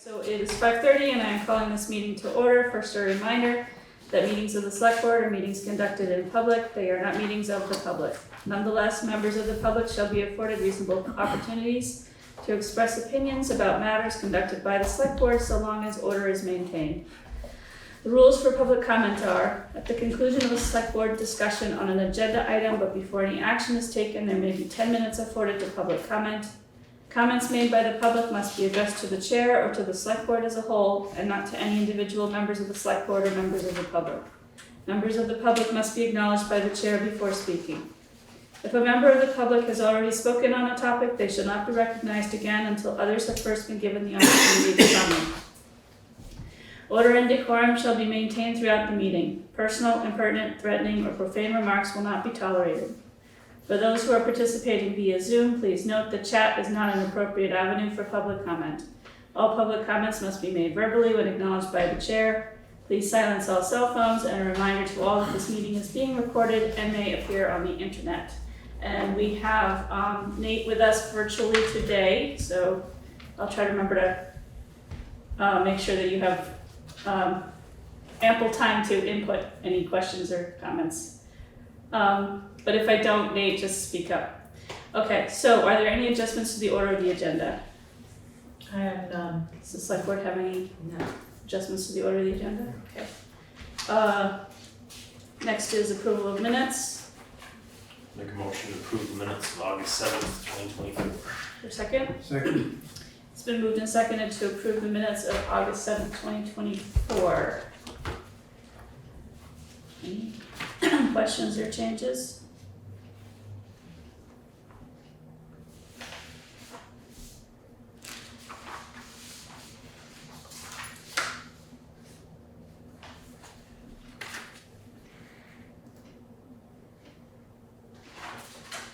So it is 5:30 and I am calling this meeting to order. First, a reminder that meetings of the select board are meetings conducted in public. They are not meetings of the public. Nonetheless, members of the public shall be afforded reasonable opportunities to express opinions about matters conducted by the select board so long as order is maintained. The rules for public comment are, at the conclusion of a select board discussion on an agenda item, but before any action is taken, there may be 10 minutes afforded to public comment. Comments made by the public must be addressed to the chair or to the select board as a whole, and not to any individual members of the select board or members of the public. Members of the public must be acknowledged by the chair before speaking. If a member of the public has already spoken on a topic, they shall not be recognized again until others have first been given the opportunity to comment. Order and decorum shall be maintained throughout the meeting. Personal, impertinent, threatening, or profane remarks will not be tolerated. For those who are participating via Zoom, please note that chat is not an appropriate avenue for public comment. All public comments must be made verbally when acknowledged by the chair. Please silence all cell phones, and a reminder to all that this meeting is being recorded and may appear on the internet. And we have Nate with us virtually today, so I'll try to remember to make sure that you have ample time to input any questions or comments. But if I don't, Nate, just speak up. Okay, so are there any adjustments to the order of the agenda? I have none. Does the select board have any adjustments to the order of the agenda? Okay. Next is approval of minutes. Make a motion to approve the minutes of August 7th, 2024. For a second? Second. It's been moved and seconded to approve the minutes of August 7th, 2024. Any questions or changes?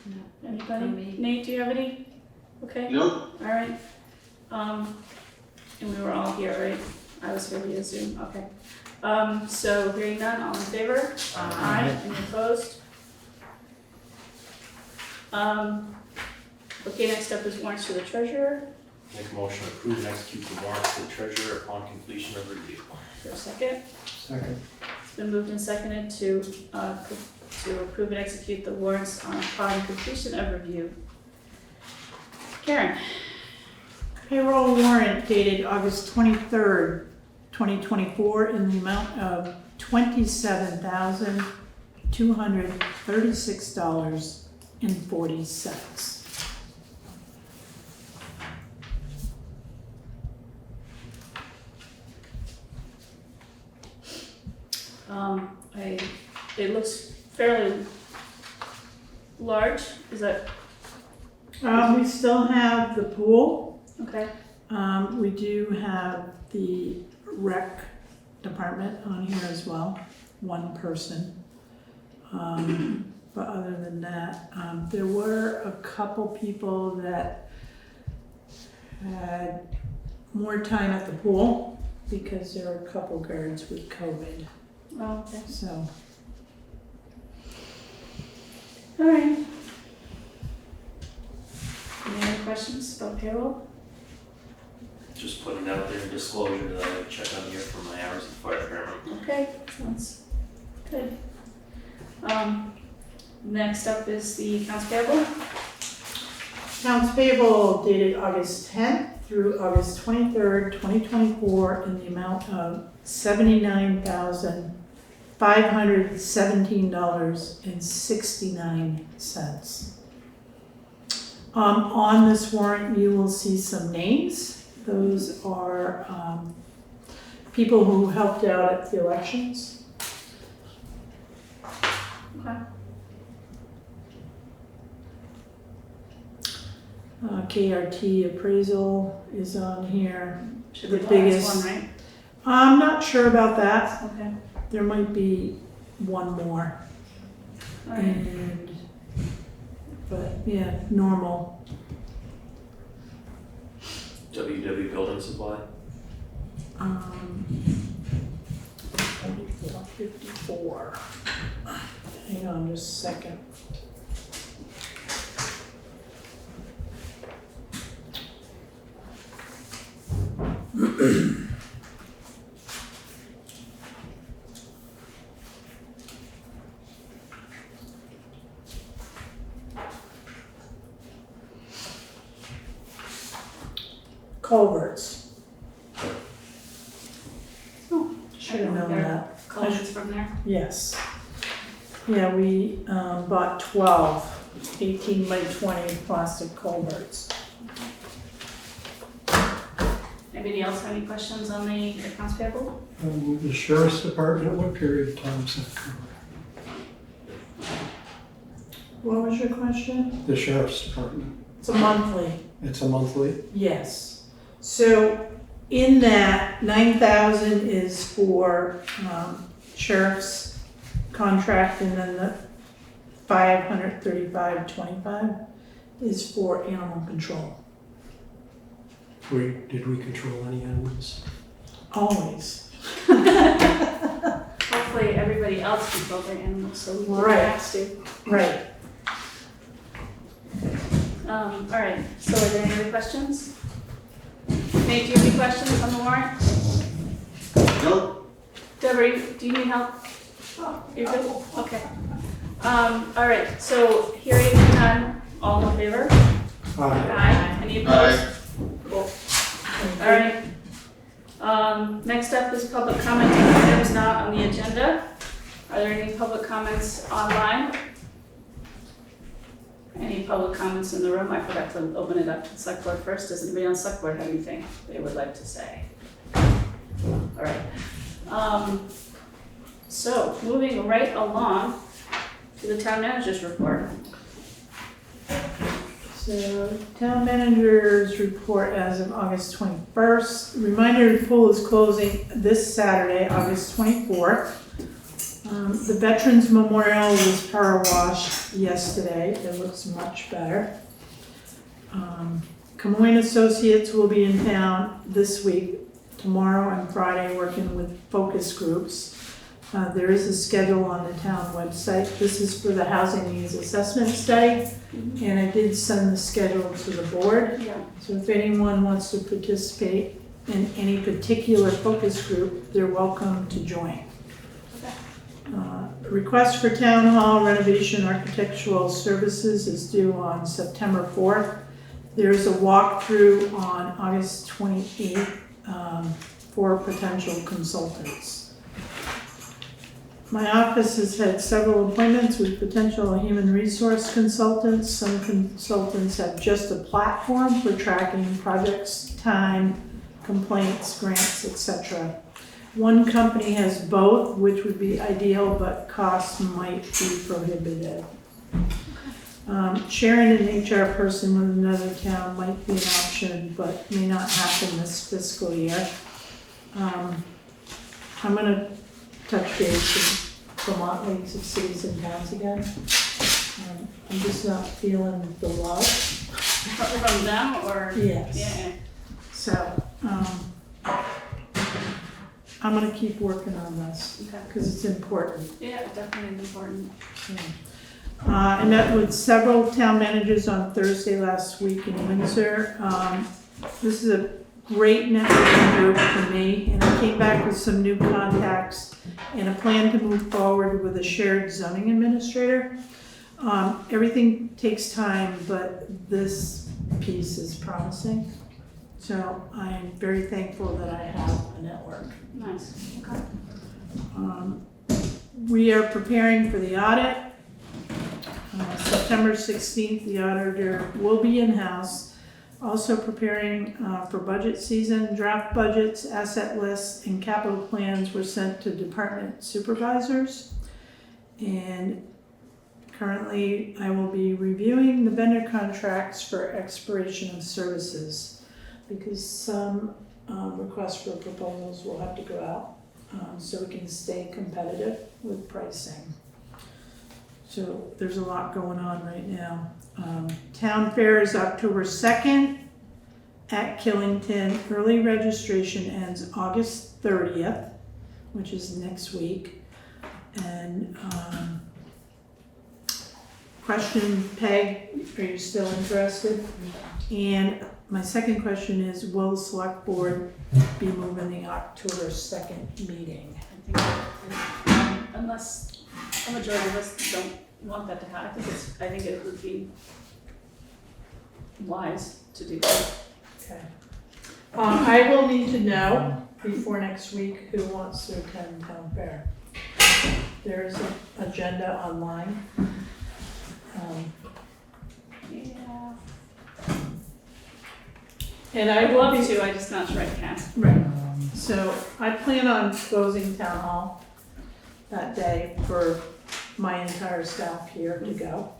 No. Anybody? Nate, do you have any? Okay. Nope. All right. And we were all here, right? I was here via Zoom, okay. So hearing none, all in favor? Aye. Any opposed? Okay, next up is warrants to the treasurer. Make a motion to approve and execute the warrants to the treasurer upon completion of review. For a second. Second. It's been moved and seconded to approve and execute the warrants upon completion of review. Karen? Payroll warrant dated August 23rd, 2024 in the amount of $27,236.40. It looks fairly large, is that, We still have the pool. okay? We do have the rec department on here as well, one person. But other than that, there were a couple people that had more time at the pool because there were a couple guards with COVID, Oh, okay. so. All right. Any other questions about payroll? Just putting it out there in disclosure that I check on here for my hours at the fire department. Okay, sounds good. Next up is the accounts payable. Accounts payable dated August 10th through August 23rd, 2024 in the amount of $79,517.69. On this warrant, you will see some names. Those are people who helped out at the elections. Okay. KRT appraisal is on here. Should be The the last biggest- one, right? I'm not sure about that. Okay. There might be one more. All right. And, but yeah, normal. WW Building Supply. 44. Hang on just a second. Culverts. Oh, Should have known that. Culverts from there. Yes. Yeah, we bought 12 18 by 20 plastic culverts. Anybody else have any questions on the accounts payable? The sheriff's department, what period of time is that cover? What was your question? The sheriff's department, It's a monthly. it's a monthly? Yes. So in that, 9,000 is for sheriff's contract, and then the 535.25 is for animal control. Did we control any animals? Always. Hopefully everybody else controls their animals, so we don't Right. have to. Right. All right, so are there any other questions? Nate, do you have any questions on the warrant? No? Deborah, do you need help? You're good? Okay. All right, so hearing none, all in favor? Aye. Any opposed? Cool. All right. Next up is public comment on items not on the agenda. Are there any public comments online? Any public comments in the room? I forgot to open it up to the select board first. Does anybody on the select board have anything they would like to say? All right. So moving right along to the town manager's report. So, town manager's report as of August 21st. Reminder, the pool is closing this Saturday, August 24th. The Veterans Memorial was power washed yesterday. It looks much better. Camoin Associates will be in town this week, tomorrow and Friday, working with focus groups. There is a schedule on the town website. This is for the housing needs assessment study, and I did send the schedule to the board. Yeah. So if anyone wants to participate in any particular focus group, they're welcome to join. Request for town hall renovation architectural services is due on September 4th. There's a walkthrough on August 28th for potential consultants. My office has had several appointments with potential human resource consultants. Some consultants have just a platform for tracking projects, time, complaints, grants, etc. One company has both, which would be ideal, but costs might be prohibitive. Sharing an HR person with another town might be an option, but may not happen this fiscal year. I'm gonna touch base with Vermont Leagues of Cities and Towns again. I'm just not feeling the love. From them or? Yes. Yeah. So, I'm gonna keep working on this, Okay. because it's important. Yeah, definitely important. I met with several town managers on Thursday last week in Windsor. This is a great networking group for me, and I came back with some new contacts and a plan to move forward with a shared zoning administrator. Everything takes time, but this piece is promising. So I'm very thankful that I have a network. Nice. Okay. We are preparing for the audit. September 16th, the auditor will be in-house. Also preparing for budget season. Draft budgets, asset lists, and capital plans were sent to department supervisors. And currently, I will be reviewing the vendor contracts for expiration of services, because some requests for proposals will have to go out so we can stay competitive with pricing. So there's a lot going on right now. Town fair is October 2nd at Killington. Early registration ends August 30th, which is next week. And question, Peg, are you still interested? And my second question is, will the select board be moving the October 2nd meeting? I think, unless a majority of us don't want that to happen, I think it would be wise to do that. Okay. I will need to know before next week who wants to attend town fair. There is an agenda online. Yeah. And I'd will love be- to, I'm just not sure I can. Right, so I plan on closing town hall that day for my entire staff here to go.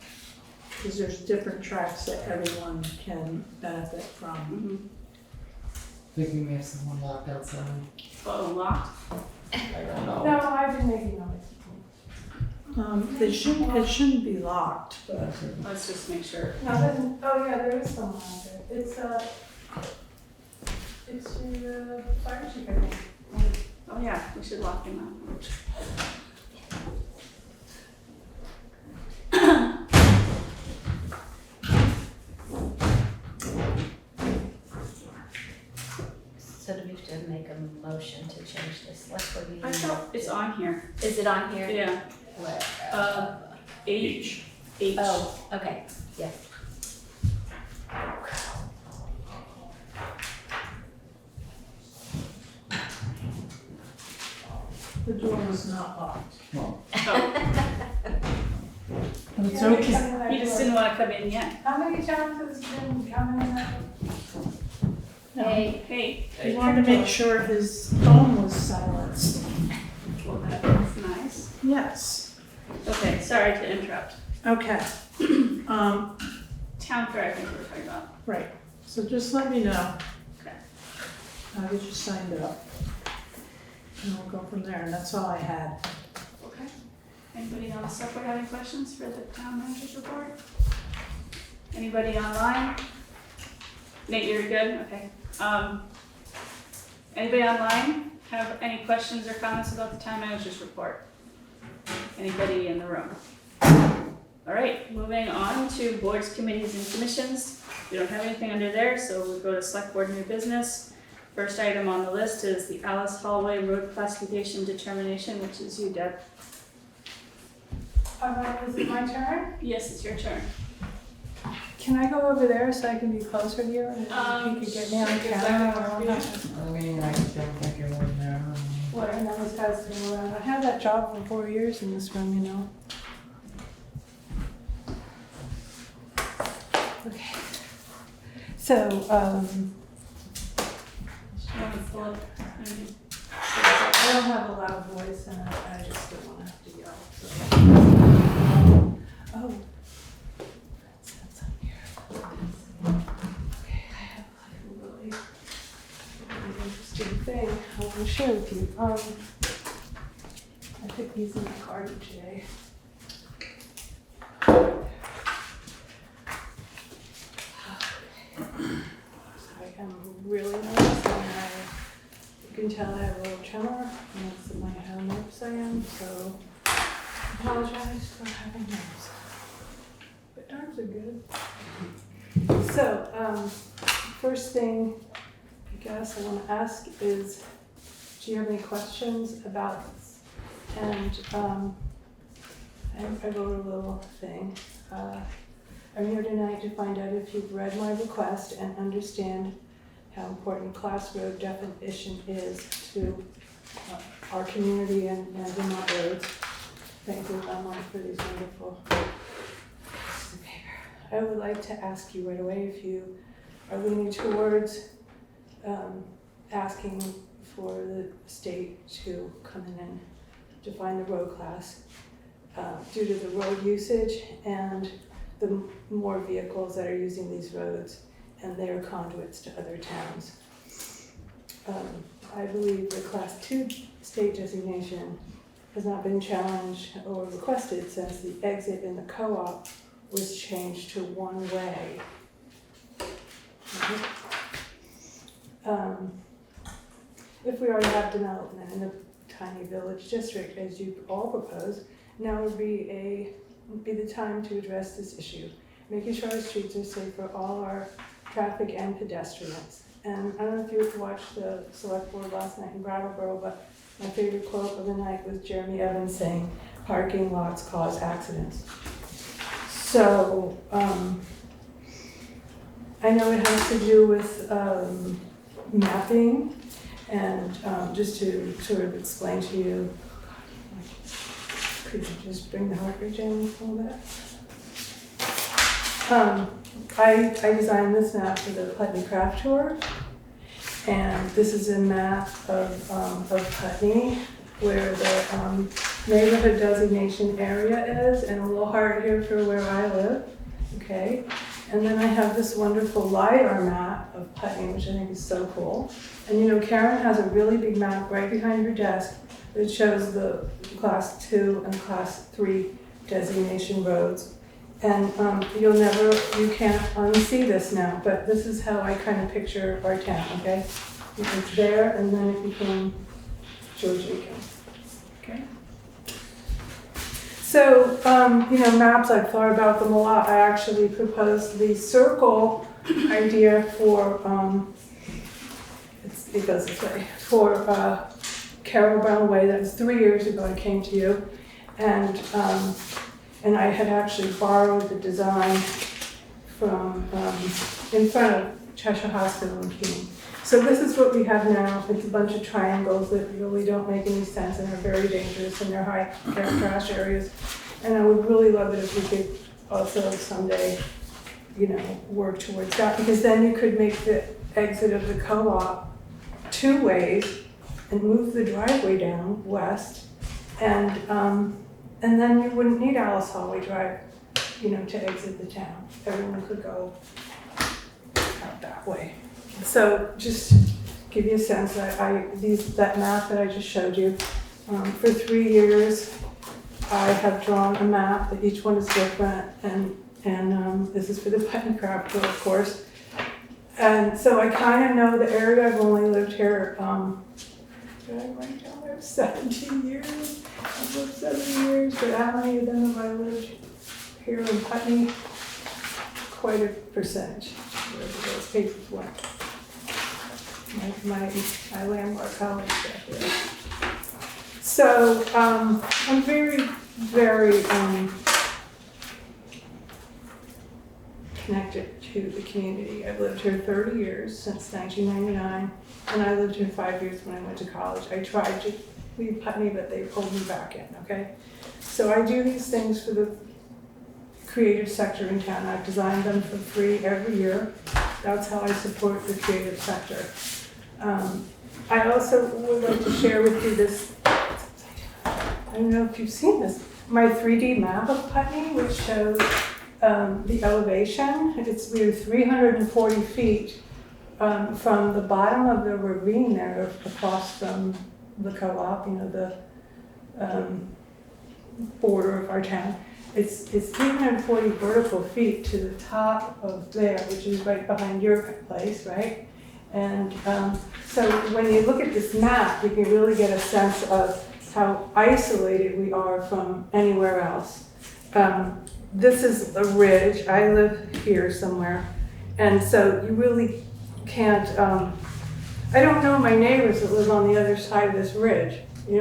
Because there's different tracks that everyone can benefit from. Mm-hmm. Thinking we have someone locked outside. Oh, locked? I don't know. No, I've been making noise. It shouldn't be locked, but Let's just make sure. Nothing, oh yeah, there is someone out there. It's your fire chief, I think. Oh yeah, we should lock him out. So do we have to make a motion to change this select board meeting? I thought it's on here. Is it on here? Yeah. Where? H. Oh, okay, yes. the door was not locked. Oh, And it's Yeah, okay. coming in that he just door. didn't want to come in yet. How many times has it been coming in that? Hey, Hey, He wanted to make sure his phone was silenced. well, that's nice. Yes. Okay, sorry to interrupt. Okay. Town fair, I think we were talking about. Right, so just let me know. Okay. I'll get you signed up. And we'll go from there, and that's all I had. Okay. Anybody on the select board have any questions for the town manager's report? Anybody online? Nate, you're good? Okay. Anybody online have any questions or comments about the town manager's report? Anybody in the room? All right, moving on to boards, committees, and commissions. We don't have anything under there, so we'll go to select board new business. First item on the list is the Alice Holway Road Classification Determination, which is you, Deb. Is it my turn? Yes, it's your turn. Can I go over there so I can be closer to you? And you could get me on sure, camera. exactly. or not? I mean, I don't think it would there. What, and then this guy's been around. I had that job for 4 years in this room, you know. Okay. So, You want to pull up? I don't have a loud voice and I just don't want to have to yell. So. Oh. That's up here. Okay, I have a really interesting thing I want to share with you. I took these in my garden today. I am really nervous and you can tell I have a little tremor and it's in how nervous I am, so I apologize for having nerves. But nerves are good. So, first thing I guess I want to ask is, do you have any questions about this? And I wrote a little thing. I'm here tonight to find out if you've read my request and understand how important class road definition is to our community and Vermont roads. Thank you, Vermont, for these wonderful pieces of paper. I would like to ask you right away if you are leaning towards asking for the state to come in and define the road class due to the road usage and the more vehicles that are using these roads and their conduits to other towns. I believe the Class 2 state designation has not been challenged or requested since the exit in the co-op was changed to one way. If we already have development in a tiny village district, as you all propose, now would be a be the time to address this issue, making sure our streets are safe for all our traffic and pedestrians. And I don't know if you watched the select board last night in Brattleboro, but my favorite quote of the night was Jeremy Evans saying, "Parking lots cause accidents." So, I know it has to do with mapping, and just to sort of explain to you, could you just bring the heart rate down a little bit? I designed this map for the Putney Craft Tour, and this is a map of Putney, where the neighborhood designation area is, and a little heart here for where I live, okay? And then I have this wonderful LiDAR map of Putney, which I think is so cool. And you know, Karen has a really big map right behind her desk that shows the class 2 and class 3 designation roads. And you can't unsee this now, but this is how I kind of picture our town, okay? It's there, and then it became Georgia. Okay. So, maps, I've thought about them a lot. I actually proposed the circle idea for, it goes this way, for Carol Brown Way. That was 3 years ago I came to you. And I had actually borrowed the design from in front of Cheshire Hospital in Keene. So this is what we have now. It's a bunch of triangles that really don't make any sense and are very dangerous, and they're high crash areas. And I would really love it if we could also someday, work towards that, because then you could make the exit of the co-op 2 ways and move the driveway down west, and then you wouldn't need Alice Holway Drive, to exit the town. Everyone could go out that way. So just give you a sense that that map that I just showed you, for 3 years, I have drawn a map that each one is different, and this is for the Putney Craft Tour, of course. And so I kind of know the area. I've only lived here, did I write down there? 17 years. I've lived 7 years, but how many of them have I lived here in Putney? Quite a percentage, wherever those papers went. My landmark college back there. So I'm very, very connected to the community. I've lived here 30 years, since 1999, and I lived here 5 years when I went to college. I tried to leave Putney, but they pulled me back in, okay? So I do these things for the creative sector in town. I've designed them for free every year. That's how I support the creative sector. I also would like to share with you this, I don't know if you've seen this, my 3D map of Putney, which shows the elevation. We're 340 feet from the bottom of the ravine there across from the co-op, the border of our town. It's 340 vertical feet to the top of there, which is right behind your place, right? And so when you look at this map, you can really get a sense of how isolated we are from anywhere else. This is a ridge. I live here somewhere. And so you really can't, I don't know my neighbors that live on the other side of this ridge. I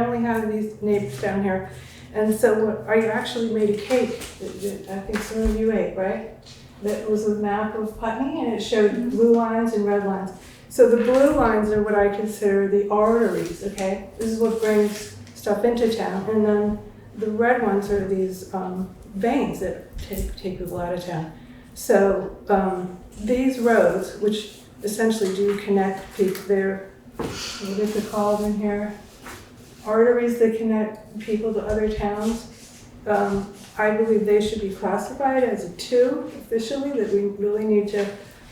only have these neighbors down here. And so I actually made a cake that I think some of you ate, right? That was a map of Putney, and it showed blue lines and red lines. So the blue lines are what I consider the arteries, okay? This is what brings stuff into town. And then the red ones are these veins that take people out of town. So these roads, which essentially do connect people, they're, what is it called in here? Arteries that connect people to other towns. I believe they should be classified as a 2 officially, that we really need to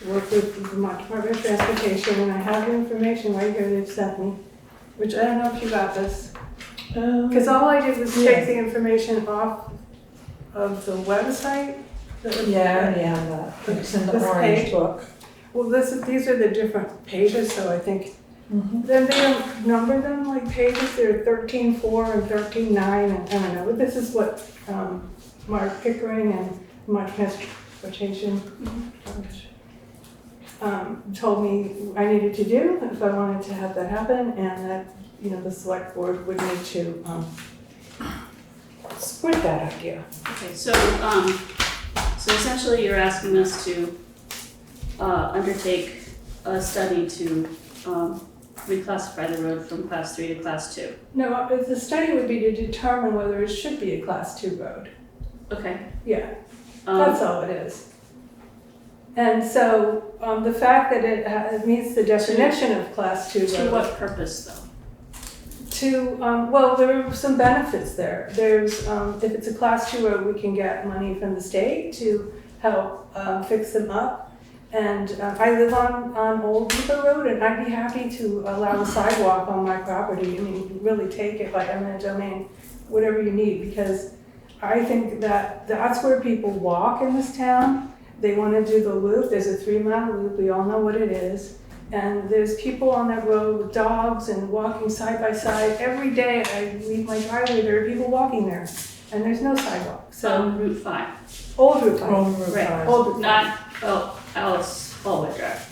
work with the Vermont Department of Transportation, and I have the information right here they've sent me, which I don't know if you got this. Because all I did was take the information off of the website. Yeah, it's in the orange book. Well, these are the different pages, so I think Then they don't number them like pages, they're 13.4 and 13.9, and I don't know, but this is what Mark Pickering and my transportation told me I needed to do if I wanted to have that happen, and that, you know, the select board would need to support that idea. Okay, so essentially you're asking us to undertake a study to reclassify the road from class 3 to class 2. No, the study would be to determine whether it should be a class 2 road. Okay. Yeah, that's all it is. And so the fact that it meets the definition of class 2 road. To what purpose though? Well, there are some benefits there. There's, if it's a class 2 road, we can get money from the state to help fix them up. And I live on Old Depot Road, and I'd be happy to allow a sidewalk on my property. I mean, really take it by eminent domain, whatever you need, because I think that that's where people walk in this town. They want to do the loop. There's a 3-mile loop. We all know what it is. And there's people on that road with dogs and walking side by side. Every day I leave my driveway, there are people walking there, and there's no sidewalk. So Route 5. Old Route 5. Old Route Right. 5. Old Route 5. Not Alice Holway Drive.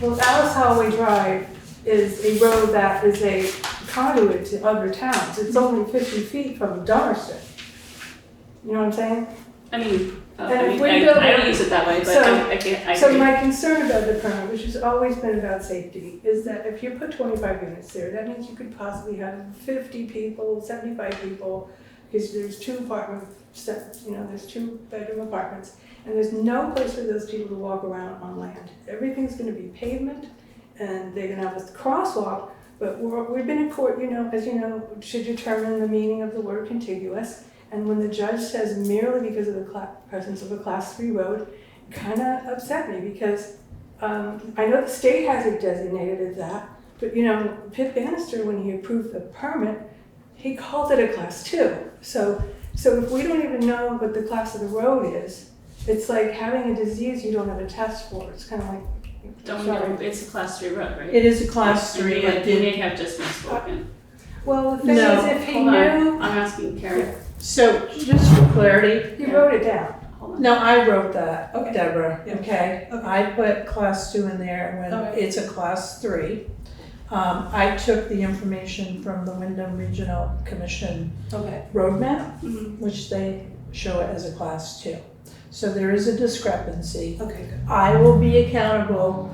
Well, Alice Holway Drive is a road that is a conduit to other towns. It's only 50 feet from Dummerston. You know what I'm saying? I mean, And I if we mean, build I don't it- use it that way, but so- I can't, I So agree. my concern about the permit, which has always been about safety, is that if you put 25 units there, that means you could possibly have 50 people, 75 people, because there's 2 apartment sets, you know, there's 2-bedroom apartments, and there's no place for those people to walk around on land. Everything's gonna be pavement, and they're gonna have a crosswalk, but we've been in court, you know, as you know, to determine the meaning of the word contiguous. And when the judge says merely because of the presence of a class 3 road, it kind of upset me, because I know the state has it designated as that, but you know, Pip Bannister, when he approved the permit, he called it a class 2. So if we don't even know what the class of the road is, it's like having a disease you don't have a test for. It's kind of like, It's a class 3 road, right? It is a class 3. You It may did. have just misspoken. well, the thing No. is, if he Hold on, knew, I'm asking Karen. So just for clarity, he wrote it down. Hold on. no, I wrote that, Okay. Deborah, Yeah. okay? Okay. I put class 2 in there when Okay. it's a class 3. I took the information from the Wyndham Regional Commission Okay. roadmap, Mhm. which they show it as a class 2. So there is a discrepancy. Okay, good. I will be accountable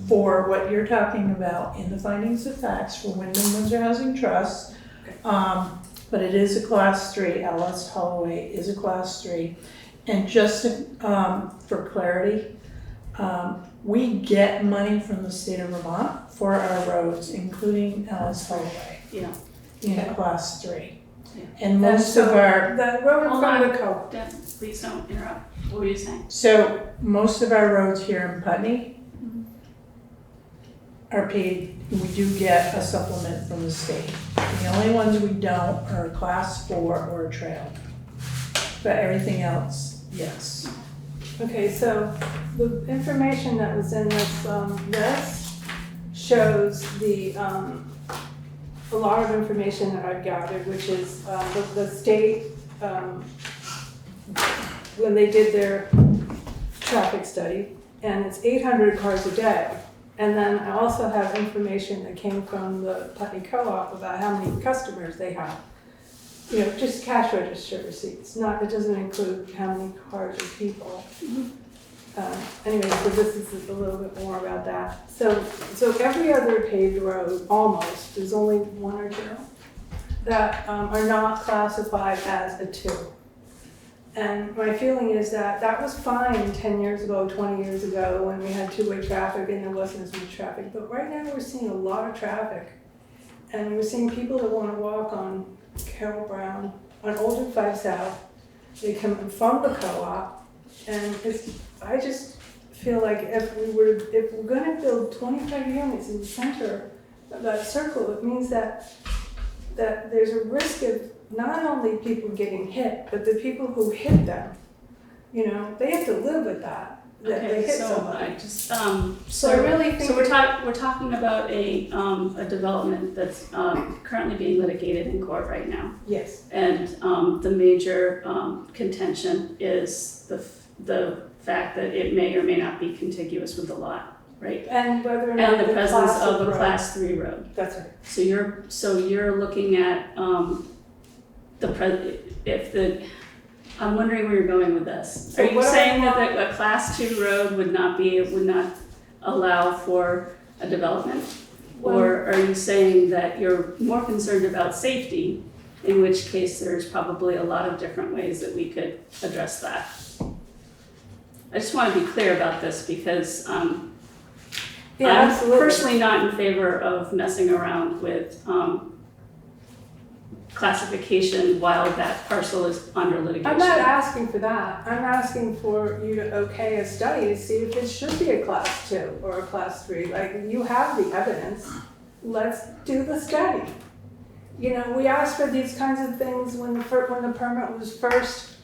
for what you're talking about in the findings of facts for Wyndham Windsor Housing Trust. But it is a class 3, Alice Holloway is a class 3. And just for clarity, we get money from the state of Vermont for our roads, including Alice Holloway. Yeah. In a class 3. Yeah. And most of our, The road in Hold front of on. the co-op. Deb, please don't interrupt. What were you saying? so most of our roads here in Putney are paid, we do get a supplement from the state. The only ones we don't are class 4 or a trail. But everything else, yes. Okay, so the information that was in this list shows a lot of information that I've gathered, which is the state, when they did their traffic study, and it's 800 cars a day. And then I also have information that came from the Putney Co-op about how many customers they have. You know, just cash register receipts, it doesn't include how many cars or people. Anyway, so this is a little bit more about that. So every other paved road, almost, there's only 1 or 2 that are not classified as a 2. And my feeling is that was fine 10 years ago, 20 years ago, when we had 2-way traffic and there wasn't as much traffic. But right now we're seeing a lot of traffic. And we're seeing people that want to walk on Carroll Brown, on Old Route 5 South. They come from the co-op. And I just feel like if we're going to build 25 units in the center of that circle, it means that there's a risk of not only people getting hit, but the people who hit them You know, they have to live with that they Okay, hit so somebody. I just, So I really think So we're talking about a development that's currently being litigated in court right now. Yes, And the major contention is the fact that it may or may not be contiguous with the lot, right? and whether or not And the presence class of a road- class 3 road. That's right. So you're looking at I'm wondering where you're going with this. So Are you what I saying that want- a class 2 road would not allow for a development? Or are you saying that you're more concerned about safety, in which case there's probably a lot of different ways that we could address that? I just want to be clear about this because Yeah, I'm absolutely. personally not in favor of messing around with classification while that parcel is under litigation. I'm not asking for that. I'm asking for you to okay a study to see if it should be a class 2 or a class 3. Like, you have the evidence. Let's do the study. You know, we asked for these kinds of things when the permit was first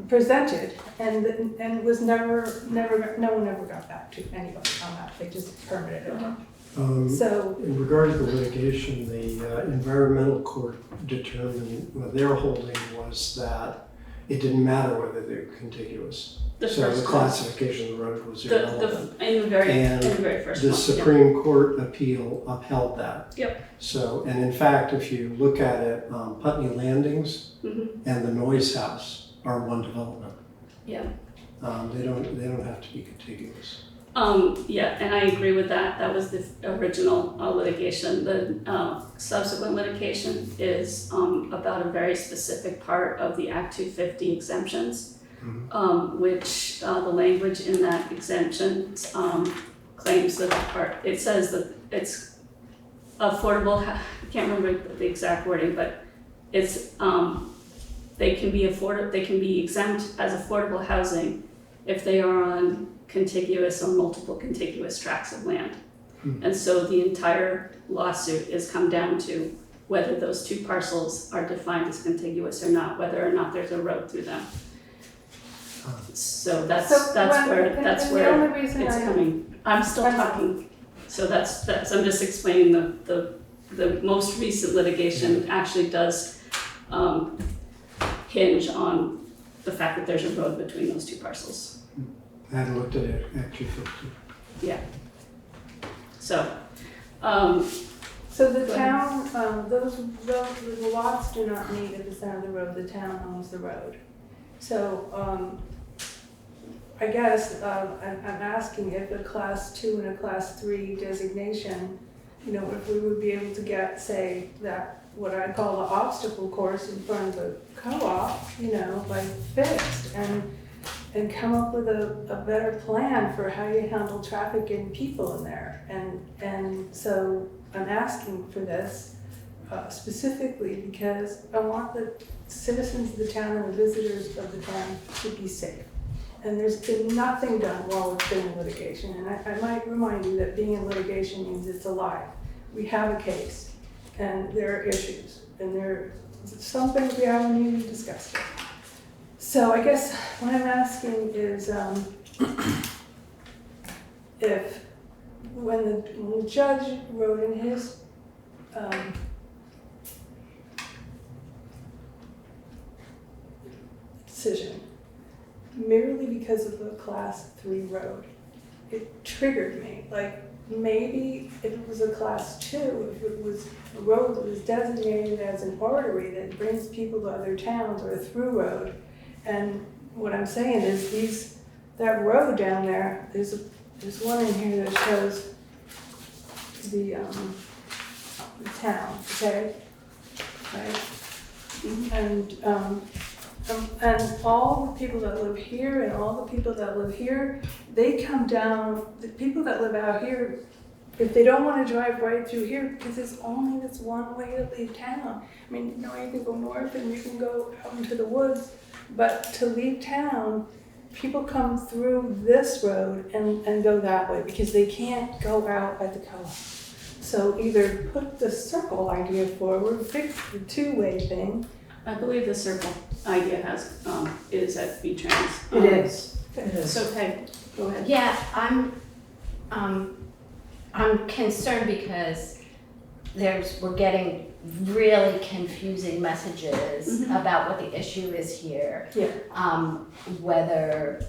presented, and was never, no one ever got back to anybody on that. They just permitted it. So, In regard to the litigation, the environmental court determined, what their holding was that it didn't matter whether they were contiguous. So the classification of the road was irrelevant. In the very first The one. Supreme Court appeal upheld that. Yep. So, and in fact, if you look at it, Putney Landings Mhm. and the Noise House are one development. Yeah. They don't have to be contiguous. Yeah, and I agree with that. That was the original litigation. The subsequent litigation is about a very specific part of the Act 250 exemptions, which the language in that exemption claims that it says that it's affordable. I can't remember the exact wording, but it's they can be exempt as affordable housing if they are on contiguous or multiple contiguous tracts of land. And so the entire lawsuit has come down to whether those two parcels are defined as contiguous or not, whether or not there's a road through them. So that's where the only reason it's coming. I'm still talking. So that's I'm just explaining the most recent litigation actually does hinge on the fact that there's a road between those two parcels. I hadn't looked at it, Act 250. Yeah. So, So the town, those lots do not meet at the center of the road. The town owns the road. So I guess I'm asking if a class 2 and a class 3 designation, you know, if we would be able to get, say, that what I call the obstacle course in front of the co-op, you know, like fixed, and come up with a better plan for how you handle traffic and people in there. And so I'm asking for this specifically because I want the citizens of the town and the visitors of the town to be safe. And there's been nothing done while it's been in litigation. And I might remind you that being in litigation means it's alive. We have a case, and there are issues, and there are some things we haven't even discussed yet. So I guess what I'm asking is if when the judge wrote in his decision, merely because of the class 3 road, it triggered me. Like, maybe if it was a class 2, if it was a road that was designated as an artery that brings people to other towns, or a through road. And what I'm saying is that road down there, there's one in here that shows the town, okay? Right? And all the people that live here and all the people that live here, they come down, the people that live out here, if they don't want to drive right through here, because there's only this one way to leave town. I mean, you know, you can go north and you can go out into the woods, but to leave town, people come through this road and go that way because they can't go out at the co-op. So either put the circle idea forward, fix the two-way thing. I believe the circle. idea has, is at V-Trans. It is. It is. So Peg, go ahead. Yeah, I'm concerned because we're getting really confusing messages Mhm. about what the issue is here. Yeah. Whether,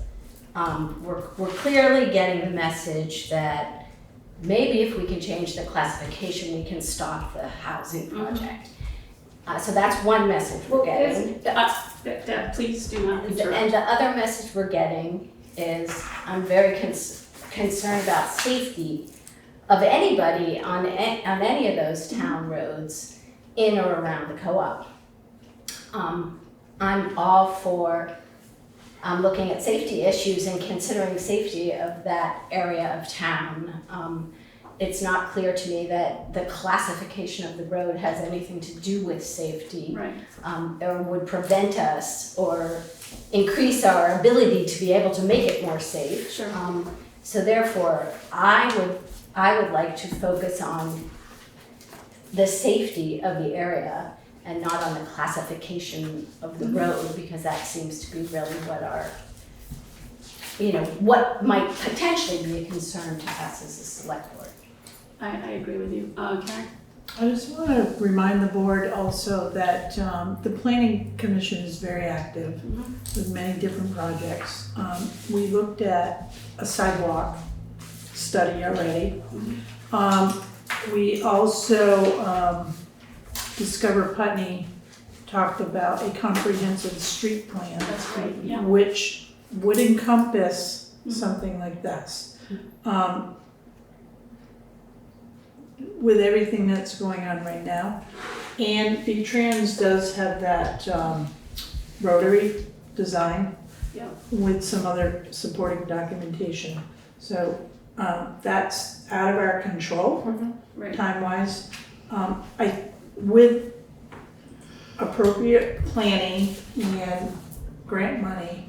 we're clearly getting the message that maybe if we can change the classification, we can stop the housing project. So that's one message we're getting. Deb, please do not interrupt. And the other message we're getting is I'm very concerned about safety of anybody on any of those town roads in or around the co-op. I'm all for looking at safety issues and considering safety of that area of town. It's not clear to me that the classification of the road has anything to do with safety. Right. Or would prevent us or increase our ability to be able to make it more safe. Sure. So therefore, I would like to focus on the safety of the area and not on the classification of the road, because that seems to be really what what might potentially be a concern to us as a select board. I agree with you. Karen? I just want to remind the board also that the planning commission is very active with many different projects. We looked at a sidewalk study already. We also discovered Putney talked about a comprehensive street plan, That's great, yeah. which would encompass something like this. With everything that's going on right now. And V-Trans does have that rotary design Yeah. with some other supporting documentation. So that's out of our control, Right. time-wise. With appropriate planning and grant money,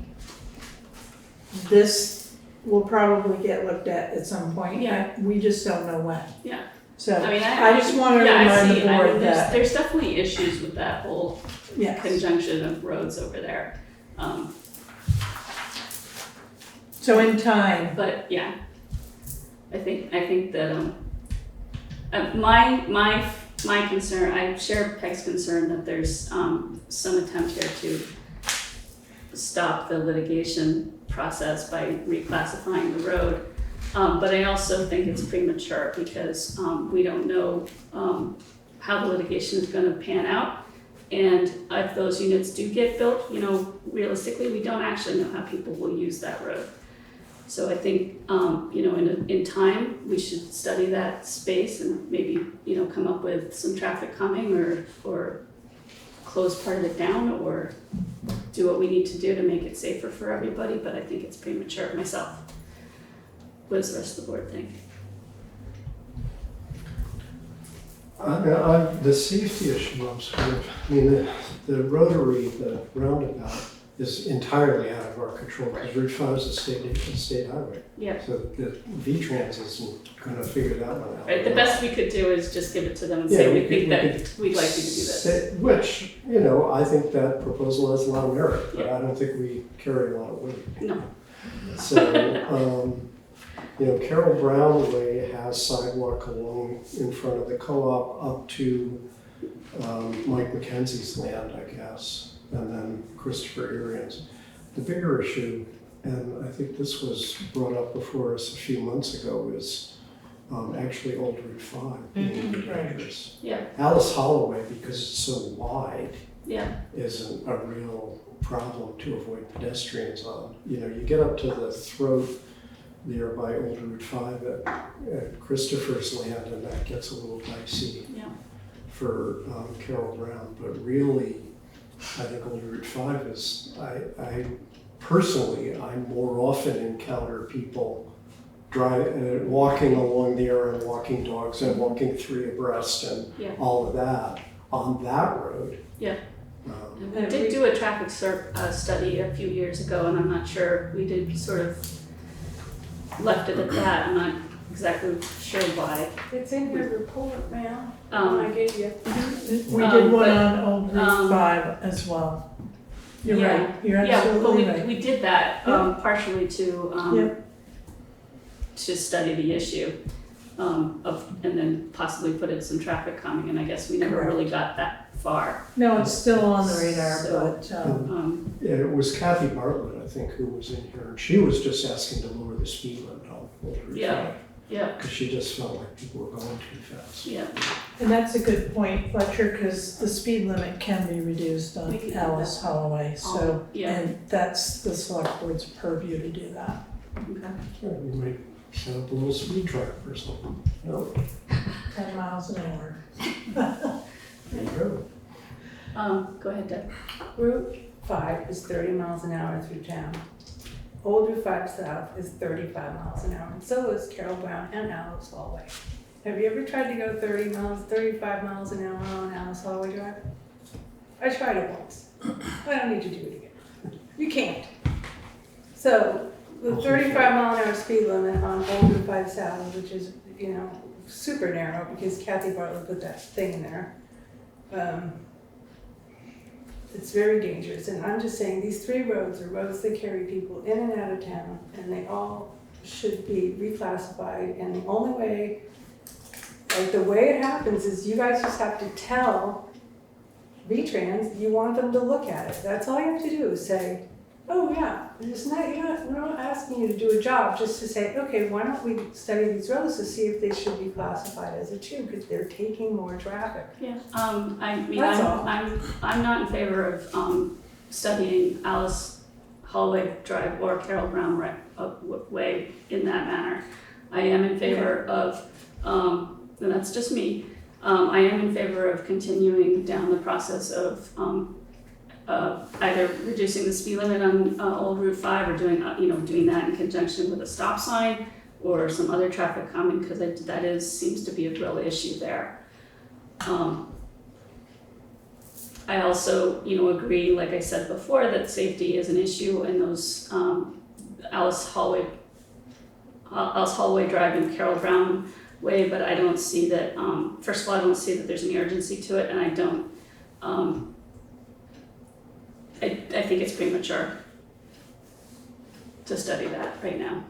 this will probably get looked at some point. Yeah. We just don't know when. Yeah. So I mean, I just want to remind the board that, there's definitely issues with that whole yes. conjunction of roads over there. So in time, But yeah, I think that my concern, I share Peg's concern that there's some attempt here to stop the litigation process by reclassifying the road. But I also think it's premature because we don't know how the litigation is going to pan out. And if those units do get built, realistically, we don't actually know how people will use that road. So I think, in time, we should study that space and maybe, come up with some traffic calming or close part of it down or do what we need to do to make it safer for everybody. But I think it's premature myself. What does the rest of the board think? The safety issue, I'm sort of, the rotary, the roundabout is entirely out of our control because Route 5 is a state highway. Yeah. So the V-Trans isn't going to figure that one out. Right, the best we could do is just give it to them and say, we think that we'd like you to do this. Which, I think that proposal has a lot of merit, but I don't think we carry a lot of weight. No. So, Carroll Brown Way has sidewalk along in front of the co-op up to Mike McKenzie's land, I guess, and then Christopher Arians. The bigger issue, and I think this was brought up before us a few months ago, is actually Old Route 5 being dangerous. Yeah. Alice Holloway, because it's so wide, Yeah. isn't a real problem to avoid pedestrians on. You get up to the throat there by Old Route 5 at Christopher's land, and that gets a little dicey for Carroll Brown. But really, I think Old Route 5 is, I more often encounter people walking along there and walking dogs and walking three abreast and all of that on that road. Yeah. We did do a traffic study a few years ago, and I'm not sure, we did sort of left it at that. I'm not exactly sure why. It's in your report, ma'am. I gave you. we did one on Old Route 5 as well. You're Yeah. right, you're Yeah, but absolutely right. we did that, partially to, Yep. to study the issue, and then possibly put in some traffic calming, and I guess we never really got that far. No, it's still on the radar, So, but, Yeah, it was Kathy Bartlett, I think, who was in here, and she was just asking to lower the speed limit on Old Route Yeah. 5. Yeah, Because she just felt like people were going too fast. yeah, and that's a good point, Fletcher, because the speed limit can be reduced on We can do Alice that. Holloway, so, yeah. and that's the select board's purview to do that. okay. Yeah, we might set up a little speed trap or something. No, 10 miles an hour. there you go. Go ahead, Deb. Route 5 is 30 miles an hour through town. Old Route 5 South is 35 miles an hour, and so is Carol Brown and Alice Holway. Have you ever tried to go 35 miles an hour on Alice Holway Drive? I tried it once. I don't need to do it again. You can't. So, the 35 mile an hour speed limit on Old Route 5 South, which is, super narrow because Kathy Bartlett put that thing in there. It's very dangerous, and I'm just saying these 3 roads are roads that carry people in and out of town, and they all should be reclassified, and the only way, like the way it happens is you guys just have to tell V-Trans you want them to look at it. That's all you have to do is say, oh yeah, we're not asking you to do a job, just to say, okay, why don't we study these roads to see if they should be classified as a 2, because they're taking more traffic. Yeah, I mean, That's all. I'm not in favor of, studying Alice Holway Drive or Carol Brown Way in that manner. I am in favor of, and that's just me, I am in favor of continuing down the process of, either reducing the speed limit on Old Route 5 or doing that in conjunction with a stop sign or some other traffic calming, because that seems to be a real issue there. I also, agree, like I said before, that safety is an issue in those Alice Holway Drive and Carol Brown Way, but I don't see that, first of all, I don't see that there's any urgency to it, and I don't, I think it's premature to study that right now,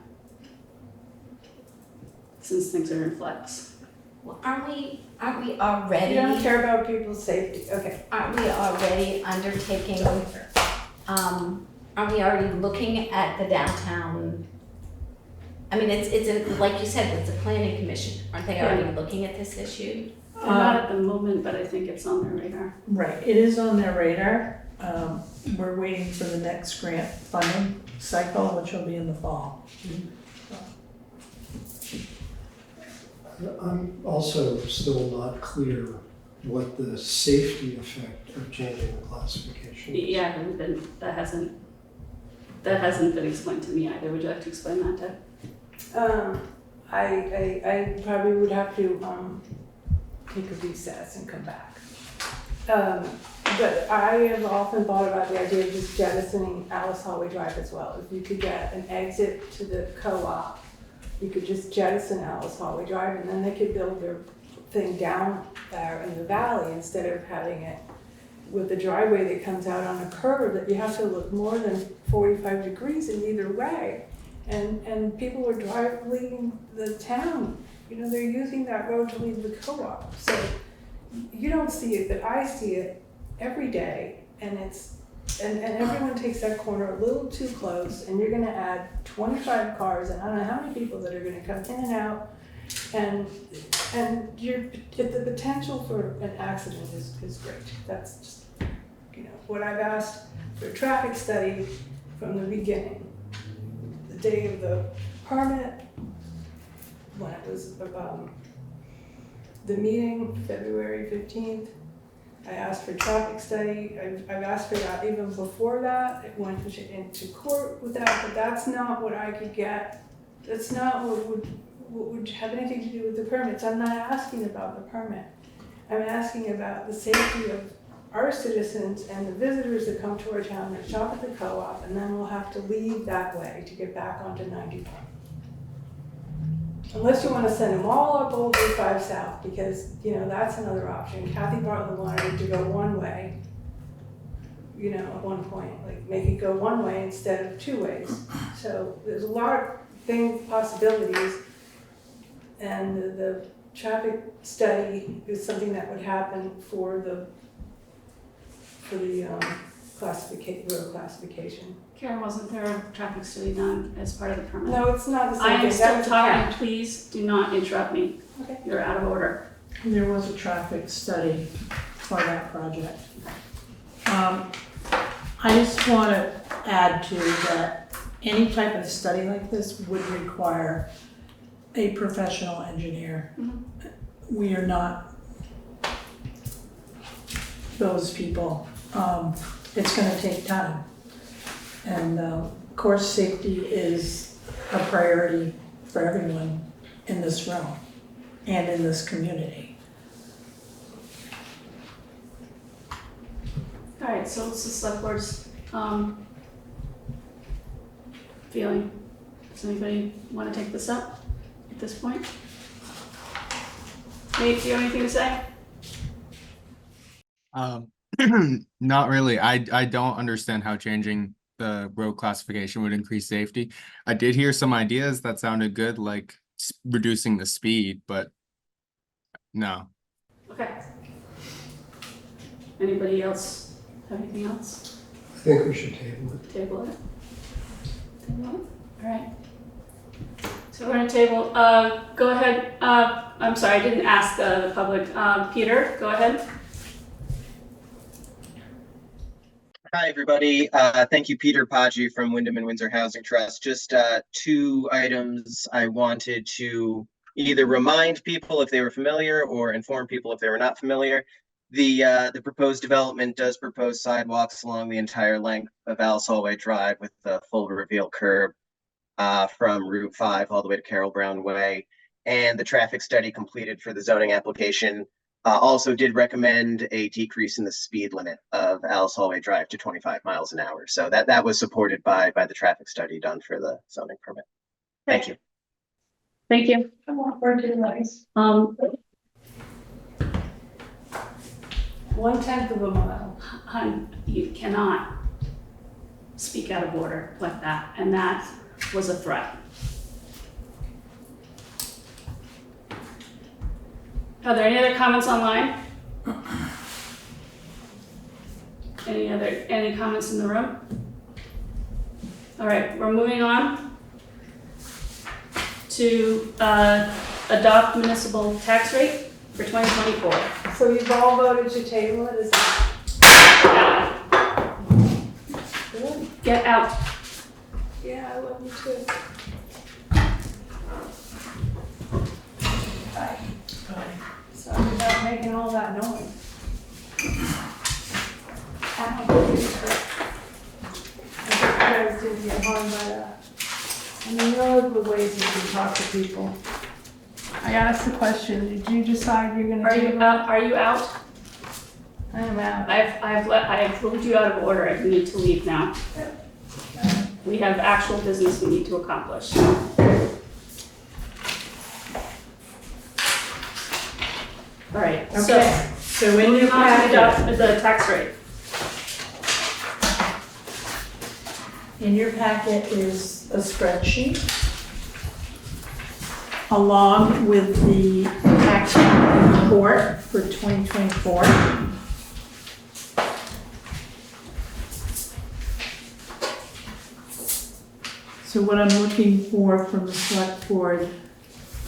since things are in flux. Well, aren't we already? You don't care about people's safety, okay. Aren't we already undertaking, aren't we already looking at the downtown? I mean, it's like you said, it's a planning commission. Aren't they already looking at this issue? Not at the moment, but I think it's on their radar. Right, it is on their radar. We're waiting for the next grant funding cycle, which will be in the fall. I'm also still not clear what the safety effect of changing the classification is. Yeah, that hasn't been explained to me either. Would you like to explain that, Deb? I probably would have to take a recess and come back. But I have often thought about the idea of just jettisoning Alice Holway Drive as well. If you could get an exit to the co-op, you could just jettison Alice Holway Drive, and then they could build their thing down there in the valley instead of having it with the driveway that comes out on a curve that you have to look more than 45 degrees in either way. And people are leaving the town. They're using that road to leave the co-op. So you don't see it, but I see it every day, and everyone takes that corner a little too close, and you're gonna add 25 cars, and I don't know how many people that are gonna come in and out, and the potential for an accident is great. That's just, what I've asked for a traffic study from the beginning. The day of the permit, when it was the meeting, February 15th, I asked for traffic study. I've asked for that even before that. It went into court with that, but that's not what I could get. That's not what would have anything to do with the permits. I'm not asking about the permit. I'm asking about the safety of our citizens and the visitors that come to our town that shop at the co-op, and then we'll have to leave that way to get back onto 91. Unless you want to send them all up Old Route 5 South, because, that's another option. Kathy Bartlett wanted it to go one way. you know, at one point, like make it go one way instead of two ways. So there's a lot of things, possibilities, and the traffic study is something that would happen for the road classification. Karen, wasn't there a traffic study done as part of the permit? No, it's not the same I thing. am still That's a talking, fact. please do not interrupt me. Okay. You're out of order. There was a traffic study for that project. I just want to add to that any type of study like this would require a professional engineer. Mhm. We are not those people. It's going to take time. And of course, safety is a priority for everyone in this room and in this community. All right, so what's the select board's feeling? Does anybody want to take this up at this point? Nate, do you have anything to say? Not really. I don't understand how changing the road classification would increase safety. I did hear some ideas that sounded good, like reducing the speed, but no. Okay. Anybody else have anything else? I think we should table it. Table it? Table it? All right. So we're gonna table, go ahead, I'm sorry, I didn't ask the public, Peter, go ahead. Hi, everybody. Thank you, Peter Paggi from Wyndham and Windsor Housing Trust. Just two items I wanted to either remind people if they were familiar or inform people if they were not familiar. The proposed development does propose sidewalks along the entire length of Alice Holway Drive with the full reveal curb from Route 5 all the way to Carroll Brown Way. And the traffic study completed for the zoning application also did recommend a decrease in the speed limit of Alice Holway Drive to 25 miles an hour. So that was supported by the traffic study done for the zoning permit. Thank you. Thank you. I want word to nice. 1/10 of a mile. Hun, you cannot speak out of order like that, and that was a threat. Are there any other comments online? Any comments in the room? All right, we're moving on to adopt municipal tax rate for 2024. So you've all voted to table it, is that good? Get out. Yeah, I love you too. Bye. Sorry about making all that noise. I think you guys didn't get harmed by that. I mean, those are the ways that you talk to people. I asked the question, did you decide you're gonna Are table you it? out? Are you out? I am out. I've moved you out of order. You need to leave now. We have actual business we need to accomplish. All right, so Okay, so in your moving on to packet, adopt the tax rate. in your packet is a spreadsheet along with the tax report for 2024. So what I'm looking for from the select board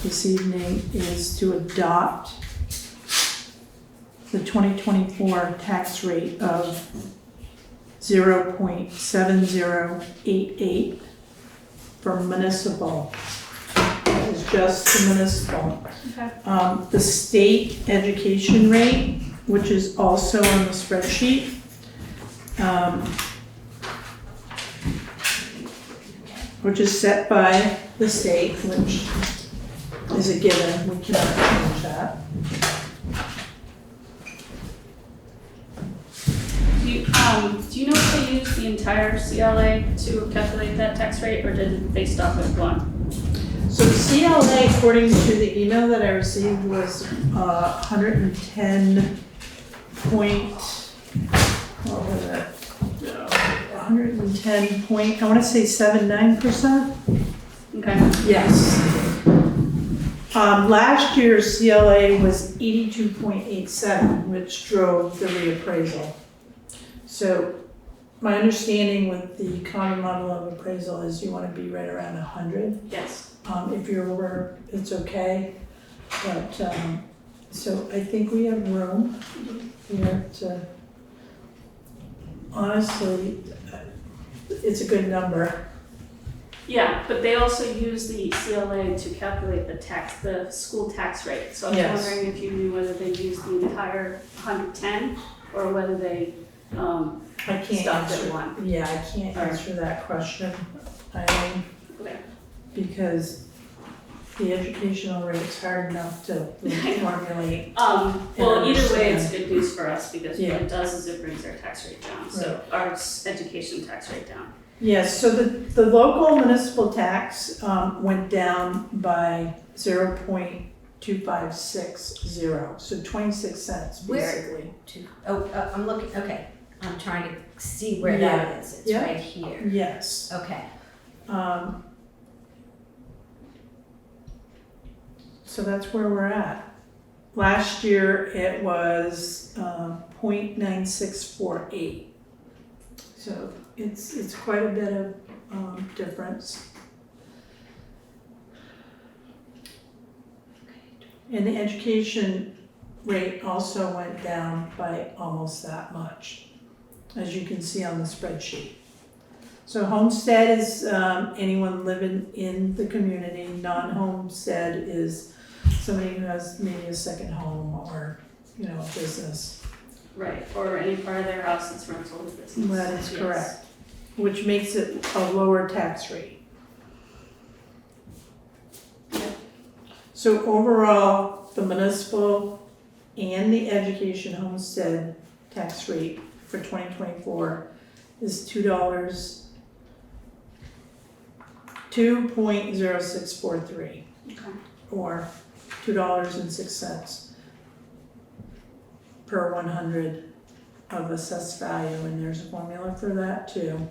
this evening is to adopt the 2024 tax rate of 0.7088 for municipal. That is just the municipal. Okay. The state education rate, which is also on the spreadsheet, which is set by the state, which is a given, we cannot change that. Do you know if they used the entire CLA to calculate that tax rate, or did they stop at one? So the CLA, according to the email that I received, was 110 point, what was it? I wanna say 79%? Okay, Yes. Last year's CLA was 82.87, which drove the reappraisal. So my understanding with the common model of appraisal is you wanna be right around 100. yes. If you're over, it's okay, but, so I think we have room here to, honestly, it's a good number. Yeah, but they also use the CLA to calculate the school tax rate. So I was Yes. wondering if you knew whether they used the entire 110 or whether they I can't stopped at answer, one. yeah, I can't All right. answer that question, Eileen, Okay. because the educational rate's hard enough to formulate. Well, either way, it's understand. good news for us because what Yeah. it does is it brings our tax rate down, so our education tax rate down. Yes, so the local municipal tax, went down by 0.2560, so 26 cents Where? basically. I'm looking, okay, I'm trying to see where that is, it's Yeah. right here, Yes. okay. So that's where we're at. Last year, it was 0.9648. So it's quite a bit of difference. And the education rate also went down by almost that much, as you can see on the spreadsheet. So homestead is anyone living in the community. Non-homestead is somebody who has maybe a second home or, a business. Right, or any part of their house that's rental business. That is Yes. correct, which makes it a lower tax rate. So overall, the municipal and the education homestead tax rate for 2024 is $2.0643, Okay. or $2.06 per 100 of assessed value, and there's a formula for that too.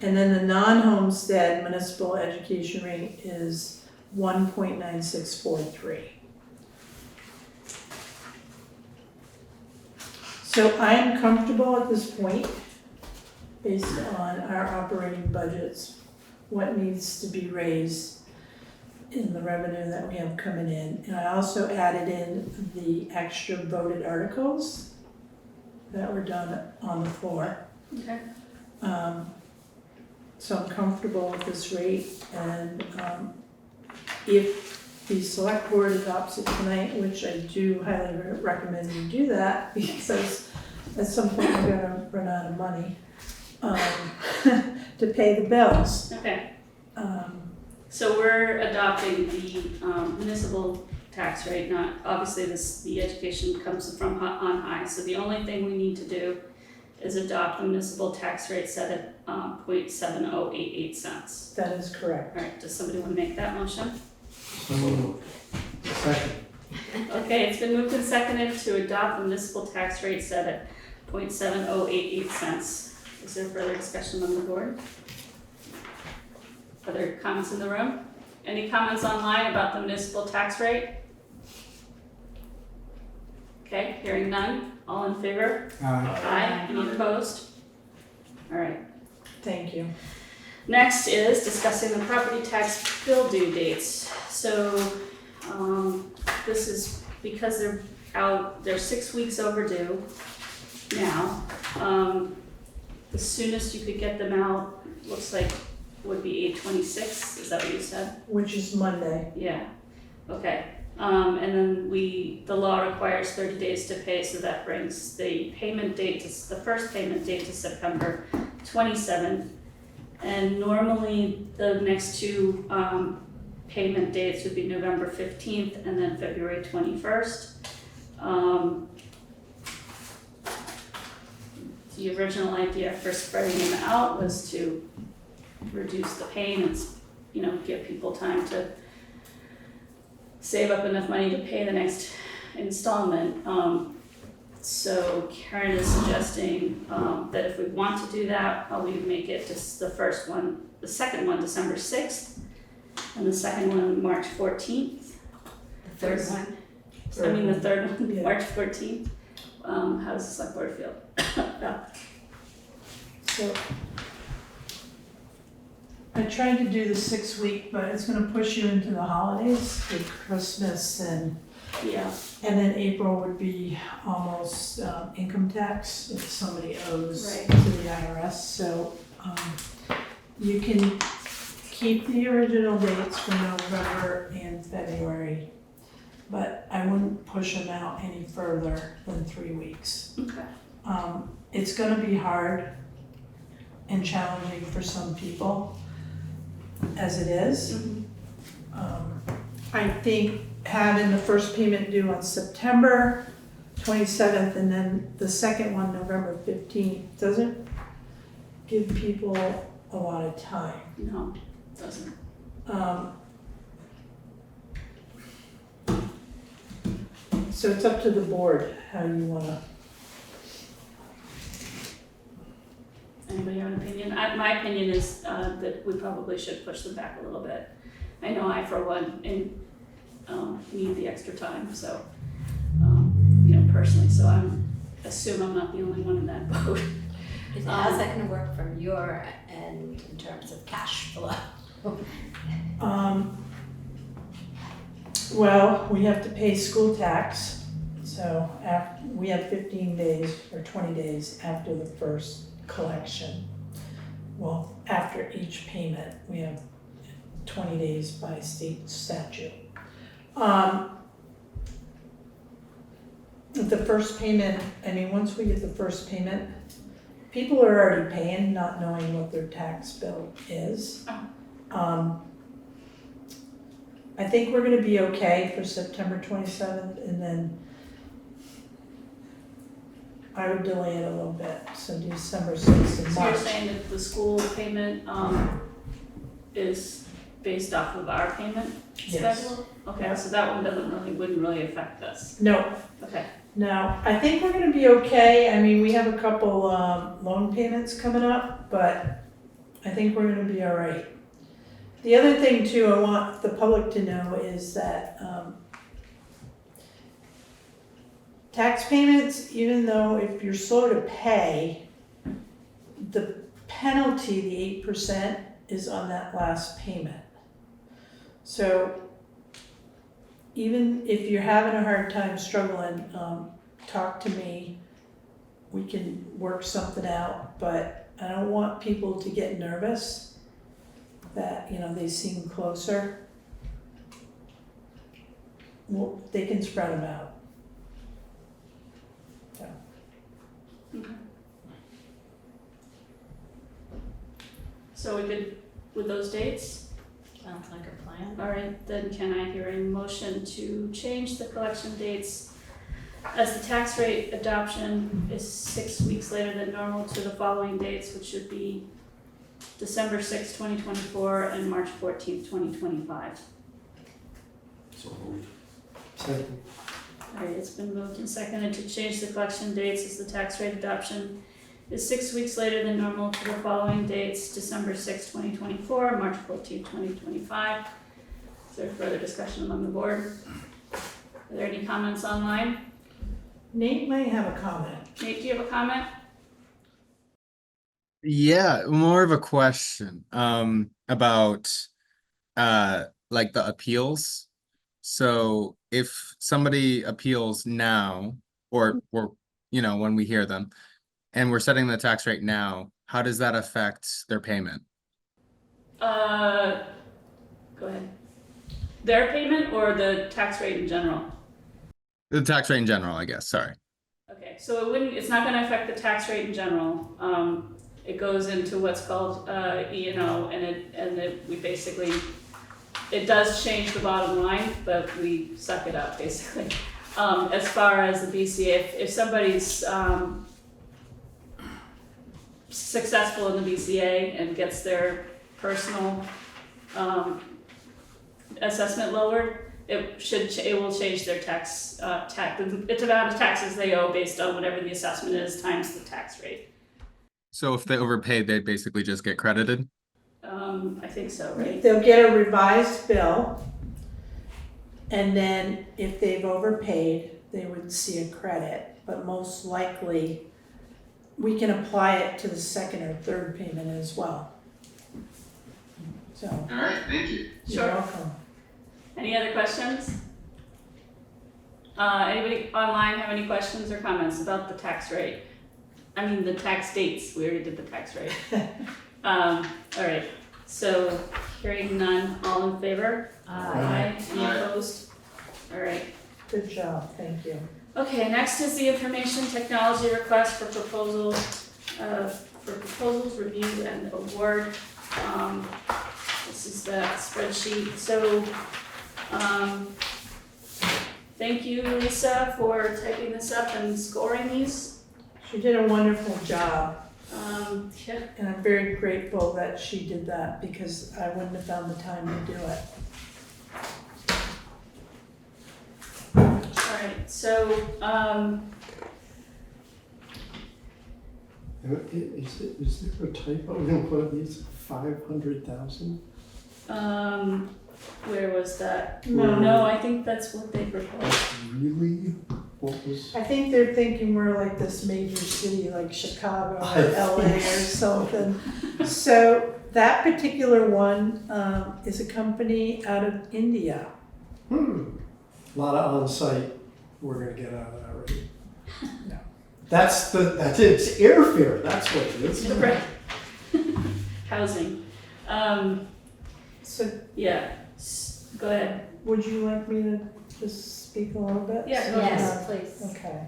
And then the non-homestead municipal education rate is 1.9643. So I am comfortable at this point, based on our operating budgets, what needs to be raised in the revenue that we have coming in. And I also added in the extra voted articles that were done on the floor. Okay. So I'm comfortable with this rate, and if the select board adopts it tonight, which I do highly recommend you do that, because at some point we're gonna run out of money to pay the bills. Okay, so we're adopting the municipal tax rate, not, obviously the education comes from on high, so the only thing we need to do is adopt the municipal tax rate set at 0.7088 cents. That is correct. All right, does somebody want to make that motion? Second. Okay, it's been moved and seconded to adopt the municipal tax rate set at 0.7088 cents. Is there further discussion on the board? Other comments in the room? Any comments online about the municipal tax rate? Okay, hearing none. All in favor? Aye. Any opposed? All right. Thank you. Next is discussing the property tax bill due dates. So, this is because they're 6 weeks overdue now. The soonest you could get them out, looks like, would be 8/26, is that what you said? Which is Monday. Yeah, okay. And then the law requires 30 days to pay, so that brings the first payment date to September 27th. And normally, the next two payment dates would be November 15th and then February 21st. The original idea for spreading them out was to reduce the pain and, give people time to save up enough money to pay the next installment. So Karen is suggesting, that if we want to do that, we make it just the second one, December 6th, and the second one, March 14th. The third one. The third one, Yeah. March 14th. How does the select board feel? So I tried to do the 6-week, but it's gonna push you into the holidays with Christmas and Yeah, then April would be almost income tax if somebody owes Right. to the IRS. So you can keep the original dates for November and February, but I wouldn't push them out any further than 3 weeks. okay. It's gonna be hard and challenging for some people, as it is. I think having the first payment due on September 27th and then the second one November 15th doesn't give people a lot of time. No, it doesn't. So it's up to the board how you wanna. Anybody have an opinion? My opinion is that we probably should push them back a little bit. I know I, for one, need the extra time, so, personally, so I assume I'm not the only one in that boat. How's that gonna work from your end in terms of cash flow? Well, we have to pay school tax, so we have 15 days or 20 days after the first collection. Well, after each payment, we have 20 days by state statute. The first payment, once we get the first payment, people are already paying, not knowing what their tax bill is. I think we're gonna be okay for September 27th, and then I would delay it a little bit, so December 6th and So you're March. saying that the school payment, is based off of our payment Yes. schedule? Okay, so that one wouldn't really affect us. No, Okay, no, I think we're gonna be okay. We have a couple loan payments coming up, but I think we're gonna be all right. The other thing too, I want the public to know is that tax payments, even though if you're slow to pay, the penalty, the 8%, is on that last payment. So even if you're having a hard time struggling, talk to me. We can work something out, but I don't want people to get nervous that, they seem closer. Well, they can spread them out. okay. So we could, with those dates? Sounds like a plan. All right, then can I hear a motion to change the collection dates as the tax rate adoption is 6 weeks later than normal to the following dates, which should be December 6th, 2024 and March 14th, 2025. So moved. Second. All right, it's been moved and seconded to change the collection dates as the tax rate adoption is 6 weeks later than normal to the following dates, December 6th, 2024, March 14th, 2025. Is there further discussion among the board? Are there any comments online? Nate might have a comment. Nate, do you have a comment? Yeah, more of a question about like the appeals. So if somebody appeals now or when we hear them and we're setting the tax rate now, how does that affect their payment? Go ahead. Their payment or the tax rate in general? The tax rate in general, I guess, sorry. Okay, so it's not gonna affect the tax rate in general. It goes into what's called E&O, we basically, it does change the bottom line, but we suck it up basically. As far as the BCA, if somebody's successful in the BCA and gets their personal assessment lowered, it will change their tax, it's amount of taxes they owe based on whatever the assessment is times the tax rate. So if they overpaid, they'd basically just get credited? I think so, right? They'll get a revised bill, and then if they've overpaid, they would see a credit, but most likely, we can apply it to the second or third payment as well. So, All right, thank you. you're Sure. welcome. Any other questions? Anybody online have any questions or comments about the tax rate? I mean, the tax dates, we already did the tax rate. All right, so hearing none, all in favor? Aye. Any Aye. opposed? All right. Good job, thank you. Okay, next is the information technology request for proposal, for proposals, review and award. This is that spreadsheet, so, thank you, Lisa, for typing this up and scoring these. She did a wonderful job, Yeah, and I'm very grateful that she did that because I wouldn't have found the time to do it. all right, so, Is there a typo in one of these, 500,000? where was that? No. No, I think that's what they proposed. Really? What was? I think they're thinking we're like this major city like Chicago I or LA or think something. So that particular one is a company out of India. A lot of on-site we're gonna get out of that already. No. That's it's airfare, that's what it is. Right. Housing. So Yeah, go ahead. would you like me to just speak a little bit? Yeah, go ahead. Yes, please. Okay.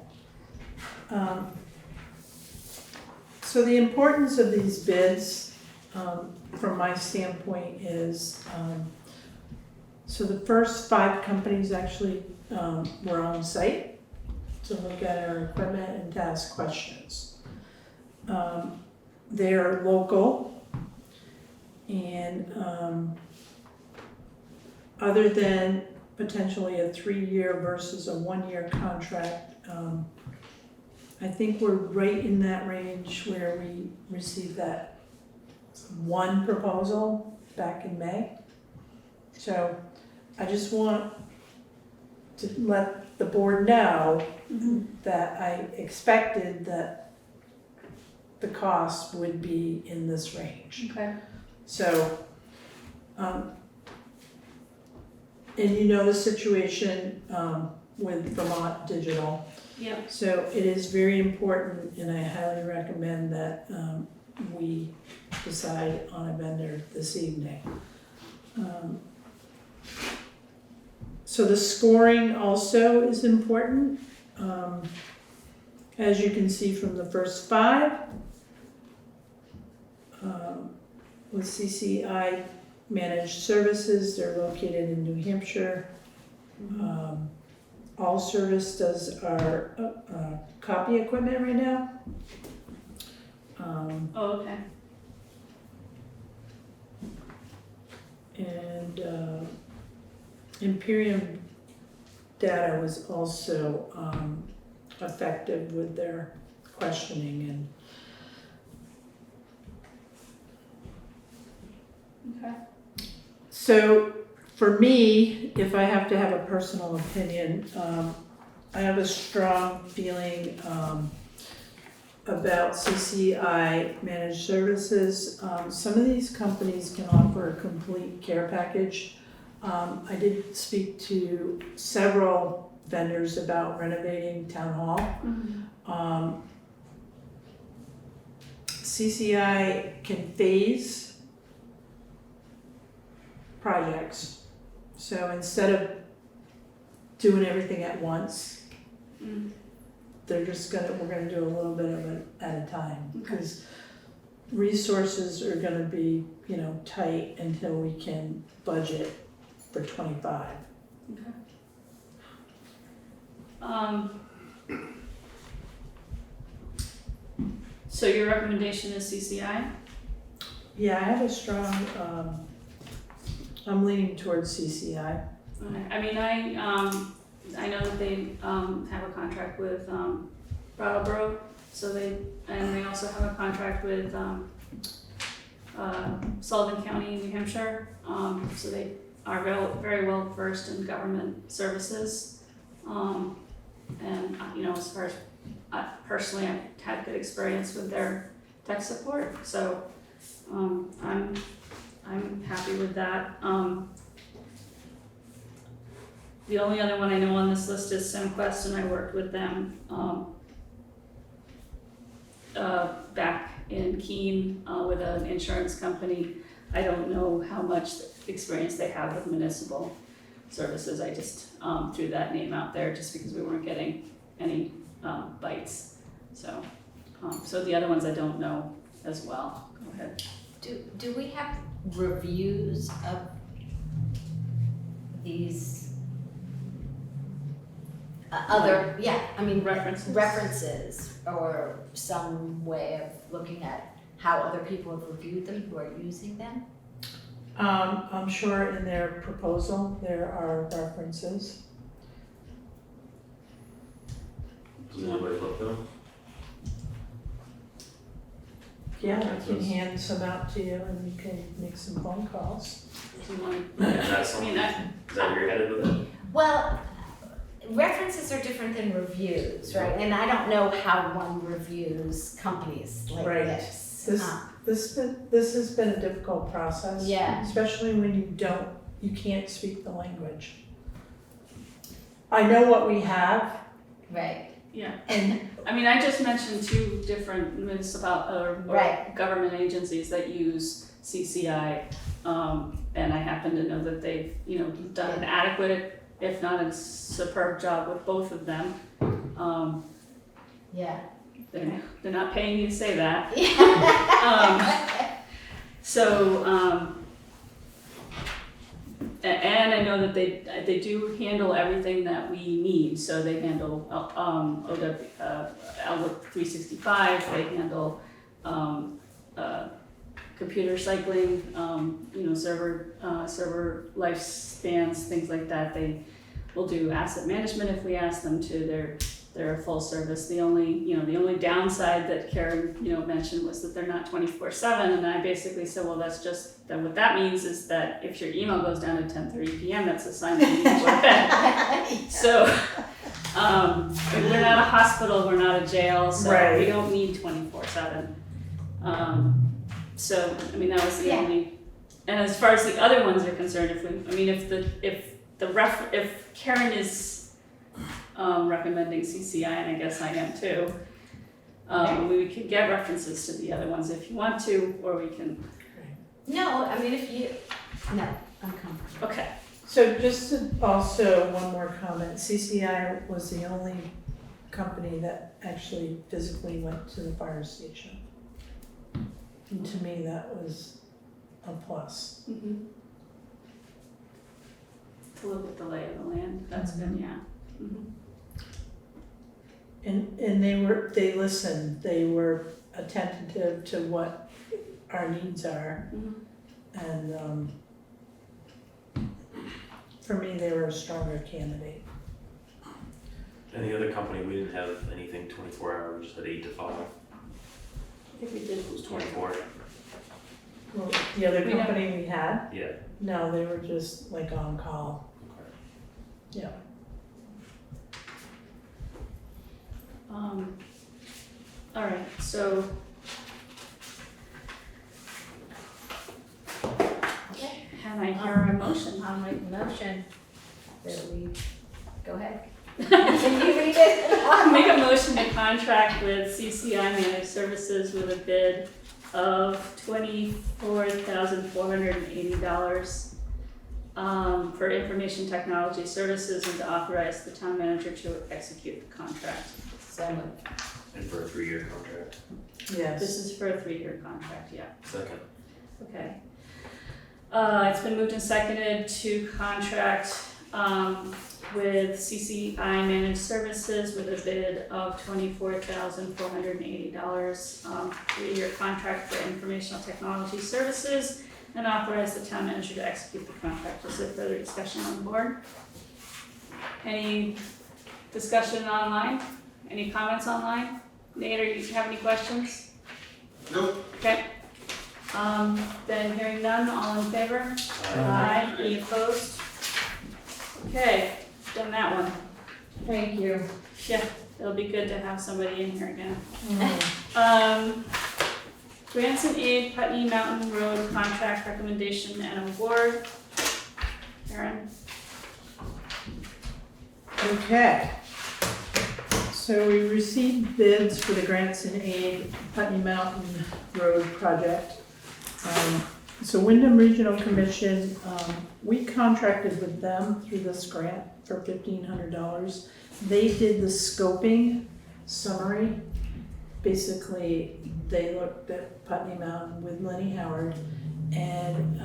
So the importance of these bids, from my standpoint, is, so the first 5 companies actually were on site to look at our equipment and to ask questions. They're local, and other than potentially a 3-year versus a 1-year contract, I think we're right in that range where we received that one proposal back in May. So I just want to let the board know that I expected that the cost would be in this range. Okay. So, and you know the situation with Vermont Digital. Yeah. So it is very important, and I highly recommend that we decide on a vendor this evening. So the scoring also is important. As you can see from the first 5, with CCI Managed Services, they're located in New Hampshire. All Service does our copy equipment right now. Oh, okay. And Imperium Data was also effective with their questioning and Okay. so for me, if I have to have a personal opinion, I have a strong feeling about CCI Managed Services. Some of these companies can offer a complete care package. I did speak to several vendors about renovating town hall. CCI can phase projects. So instead of doing everything at once, we're gonna do a little bit of it at a time. Because resources are gonna be, tight until we can budget for 25. Okay. So your recommendation is CCI? Yeah, I have a strong, I'm leaning towards CCI. I mean, I know that they, have a contract with, Brattleboro, so they also have a contract with, Sullivan County, New Hampshire, so they are very well versed in government services. And, you know, as far as, personally, I've had good experience with their tech support, so, I'm happy with that. The only other one I know on this list is SimQuest, and I worked with them, back in Keene, with an insurance company. I don't know how much experience they have with municipal services. I just, threw that name out there just because we weren't getting any, bites. So, so the other ones I don't know as well. Go ahead. Do we have reviews of these other, I mean, references or some way of looking at how other people have reviewed them who are using them? I'm sure in their proposal, there are references. Does anybody look them? Yeah, I can hand some out to you and you can make some phone calls. Do you want Is that something, is that where you're headed with it? Well, references are different than reviews, right? And I don't know how one reviews companies like Right. this. This has been a difficult process. Yeah. Especially when you can't speak the language. I know what we have Right. Yeah, and I mean, I just mentioned two different municipal or Right. government agencies that use CCI, and I happen to know that they've, you know, done an adequate, if not a superb job with both of them. Yeah. They're not paying me to say that. And I know that they do handle everything that we need. So they handle Outlook 365. They handle computer cycling, you know, server lifespans, things like that. They will do asset management if we ask them to. They're a full service. The only downside that Karen, you know, mentioned was that they're not 24/7, and I basically said, well, that's just that. What that means is that if your email goes down at 10:30 p.m., that's a sign that you need to go to bed. So we're not a hospital, we're not a jail, so Right. we don't need 24/7. So I mean, that was the only. And as far as the other ones are concerned, if Karen is recommending CCI, and I guess I am too. We could get references to the other ones if you want to, or we can. No, I mean, no, I'm comfortable. Okay. so just to also one more comment, CCI was the only company that actually physically went to the fire station. And to me, that was a plus. Mm-hmm. To look at the lay of the land, that's been, yeah. Mm-hmm. And they listened, they were attentive to what our needs are. Mm-hmm. And for me, they were a stronger candidate. And the other company, we didn't have anything 24 hours, at 8 to 5. I think we did. It was 24. Well, the other company we had, Yeah. no, they were just like on call. Yeah. All right, so. Can I hear a motion? I'll make a motion that we, go ahead. Can you read it? Make a motion to contract with CCI Managed Services with a bid of $24,480 for information technology services, and to authorize the town manager to execute the contract. So moved. And for a 3-year contract. Yes. This is for a 3-year contract, yeah. Second. Okay. It's been moved and seconded to contract with CCI Managed Services with a bid of $24,480, 3-year contract for informational technology services and authorize the town manager to execute the contract. Is there further discussion on the board? Any discussion online? Any comments online? Nate, do you have any questions? Nope. Okay. Then hearing none, all in favor? Aye. Any opposed? Okay, done that one. Thank you. Yeah, it'll be good to have somebody in here again. Mm. Grants and aid, Putney Mountain Road contract recommendation and award. Aaron? Okay. So we received bids for the grants and aid Putney Mountain Road project. So Wyndham Regional Commission, we contracted with them through this grant for $1,500. They did the scoping summary. Basically, they looked at Putney Mountain with Lenny Howard, and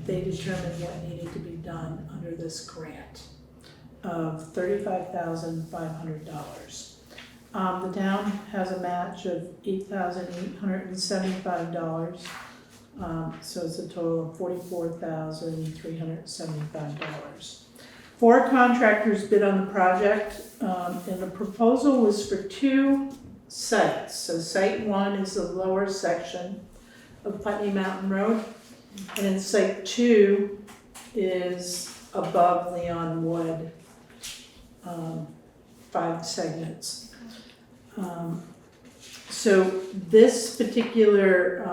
they determined what needed to be done under this grant of $35,500. The town has a match of $8,875. So it's a total of $44,375. 4 contractors bid on the project, and the proposal was for 2 sites. So site 1 is the lower section of Putney Mountain Road, and then site 2 is above Leon Wood, 5 segments. So this particular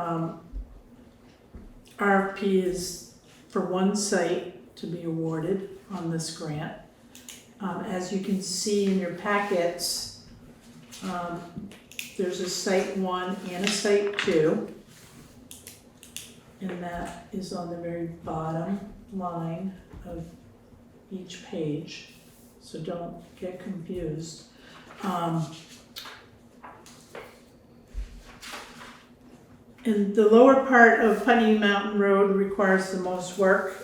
RFP is for 1 site to be awarded on this grant. As you can see in your packets, there's a site 1 and a site 2. And that is on the very bottom line of each page. So don't get confused. And the lower part of Putney Mountain Road requires the most work.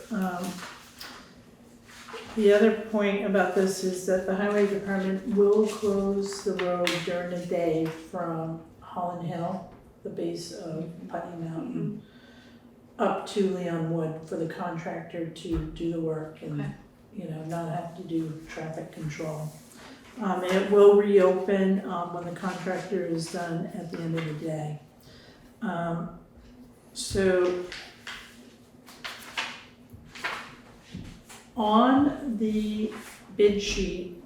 The other point about this is that the highway department will close the road during the day from Holland Hill, the base of Putney Mountain, up to Leon Wood for the contractor to do the work and, not have to do traffic control. And it will reopen when the contractor is done at the end of the day. So on the bid sheet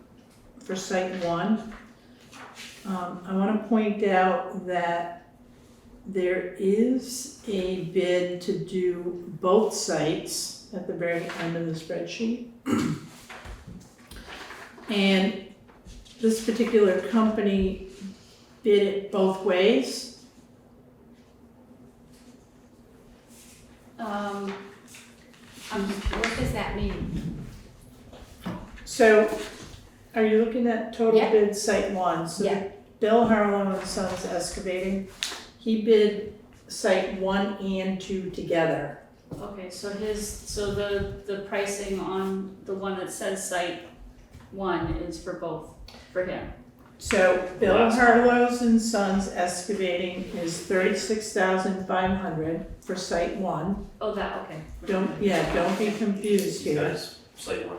for site 1, I want to point out that there is a bid to do both sites at the very end of the spreadsheet. And this particular company bid it both ways. What does that mean? So, are you looking at total Yeah. bid site 1? So Yeah. Bill Harlow and Sons Excavating, he bid site 1 and 2 together. Okay, so the pricing on the one that says site 1 is for both, for him. So Bill Last one. Harlow's and Sons Excavating is $36,500 for site 1. Oh, that, okay. Don't be confused You here, guys, site 1.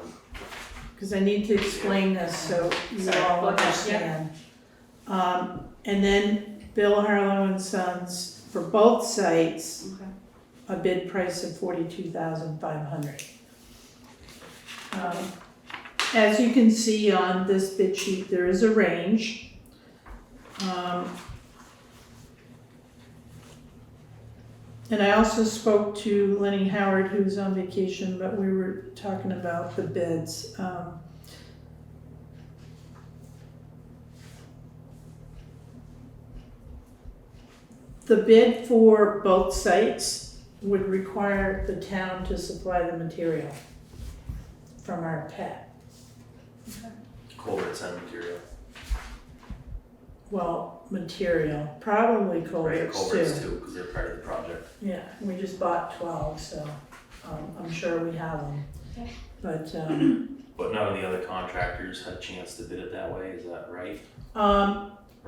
because I need to explain this so you Sorry, all go ahead, understand. And then Bill Harlow and Sons for both sites, Okay. a bid price of $42,500. As you can see on this bid sheet, there is a range. And I also spoke to Lenny Howard, who's on vacation, but we were talking about the bids. The bid for both sites would require the town to supply the material from our pet. Culverts and material. Well, material, probably Right, culverts culverts too. too, because they're part of the project. Yeah, we just bought 12, so I'm sure we have them. Okay. But But none of the other contractors had a chance to bid it that way, is that right?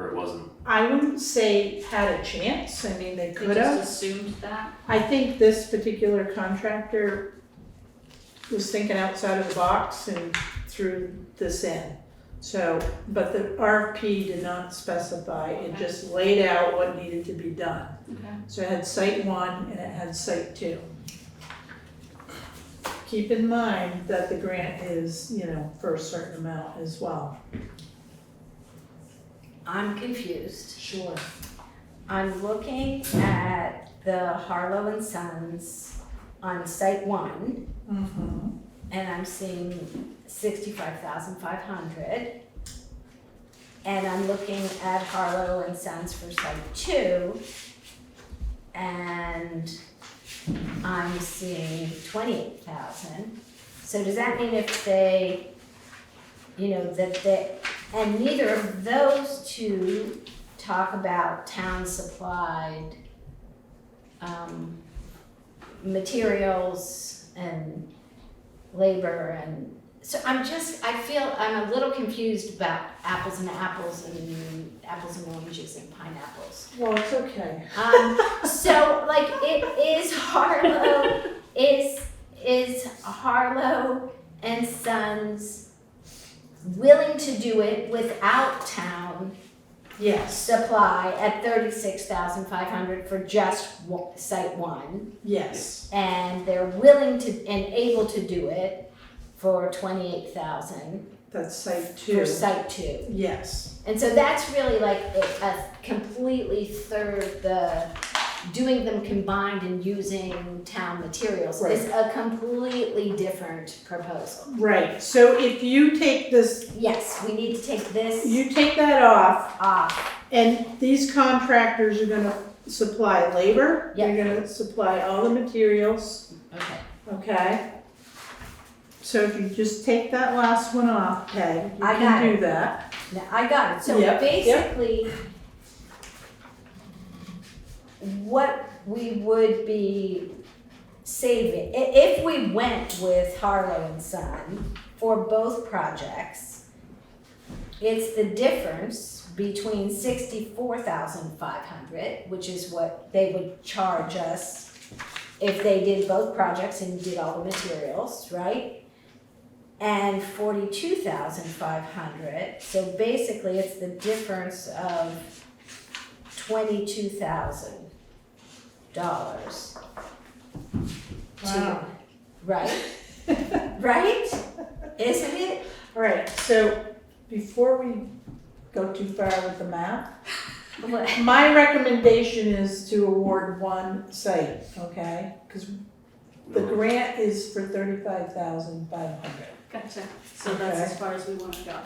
Or it wasn't? I wouldn't say had a chance, I mean, they They could just have. assumed that. I think this particular contractor was thinking outside of the box and threw this in. So, but the RFP did not specify, it just laid out what needed to be done. Okay. So it had site 1 and it had site 2. Keep in mind that the grant is, for a certain amount as well. I'm confused. Sure. I'm looking at the Harlow and Sons on site 1, Mm-hmm. and I'm seeing 65,500. And I'm looking at Harlow and Sons for site 2, and I'm seeing 28,000. So does that mean if they, and neither of those two talk about town supplied materials and labor, and so I feel I'm a little confused about apples and oranges and pineapples. Well, it's okay. So like is Harlow and Sons willing to do it without town Yes, supply at 36,500 for just site 1, yes, and they're willing to and able to do it for 28,000 that's site for 2. site 2. Yes, And so that's really like a completely doing them combined and using town materials is a completely different proposal. right. So if you take this, Yes, we need to take this you take that off, off. and these contractors are gonna supply labor. Yep. They're gonna supply all the materials, Okay. okay? So if you just take that last one off, Peg, you I can got do it. that. Now, I got it. So Yep, basically, what we would be saving, if we went with Harlow and Son for both projects, it's the difference between 64,500, which is what they would charge us if they did both projects and did all the materials, right? And 42,500, so basically it's the difference of $22,000. Wow. Right? Right? Isn't it? All right, so before we go too far with the math, my recommendation is to award one site, okay? Because the grant is for 35,500. Gotcha. So that's Okay. as far as we want to go.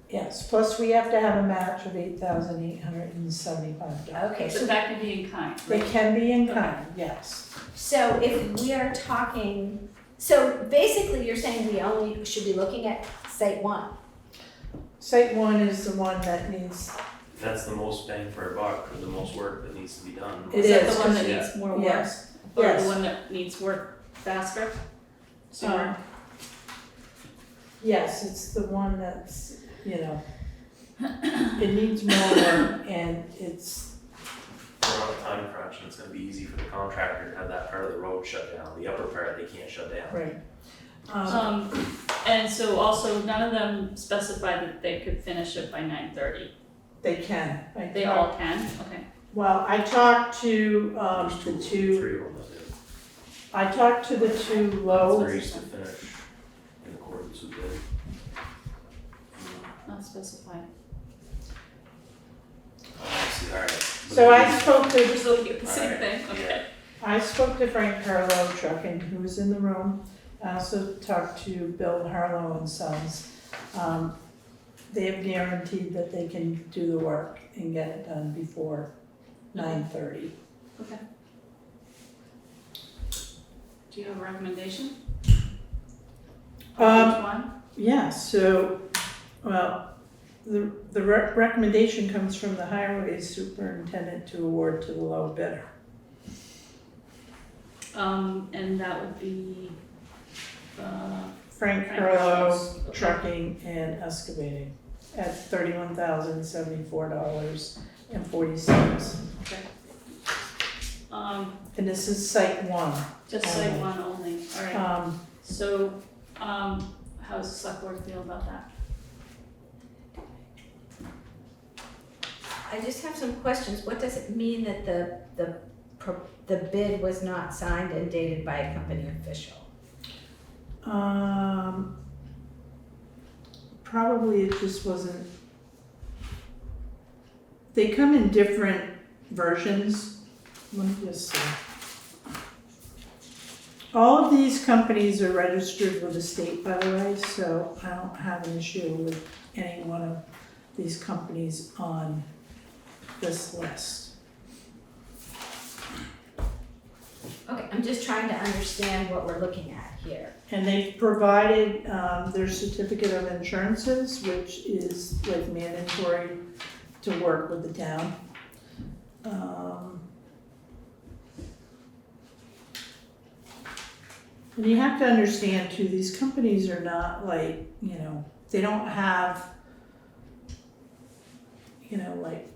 Yes, plus we have to have a match of $8,875. Okay, So so that can be in kind, They right? can be in kind, yes. So if we are talking, so basically you're saying we only should be looking at site 1. Site 1 is the one that needs, That's the most bang for a buck, or the most work that needs to be done. It Is that is, the one that 'cause- needs more work? yes, Or yes. the one that needs work faster? Sooner? Yes, it's the one that's, it needs more work and it's, We're on a time crunch, and it's gonna be easy for the contractor to have that part of the road shut down, the upper part they can't shut down. right. And so also none of them specified that they could finish it by 9:30. They can. They all can? Okay. Well, I talked to There's the two, three of them that do. I talked to the two low, They're used to finish in accordance with the. Not specified. See, alright. so I spoke to, Just looking at the same Alright, thing, okay. I spoke to Frank Harlow Trucking, who was in the room. I also talked to Bill Harlow and Sons. They have guaranteed that they can do the work and get it done before 9:30. Okay. Do you have a recommendation? Um, Which one? Yeah, so, well, the recommendation comes from the highway superintendent to award to the low bidder. And that would be, Frank Frank Harlow Harlow's, okay. Trucking and Excavating. at $31,074.40. And this is site one. Just site one only, alright, so, how does the select board feel about that? I just have some questions. What does it mean that the bid was not signed and dated by a company official? Probably it just wasn't. They come in different versions. Let me just see. All of these companies are registered with the state, by the way, so I don't have an issue with any one of these companies on this list. Okay, I'm just trying to understand what we're looking at here. And they've provided their certificate of insurances, which is like mandatory to work with the town. And you have to understand too, these companies are not like, they don't have, like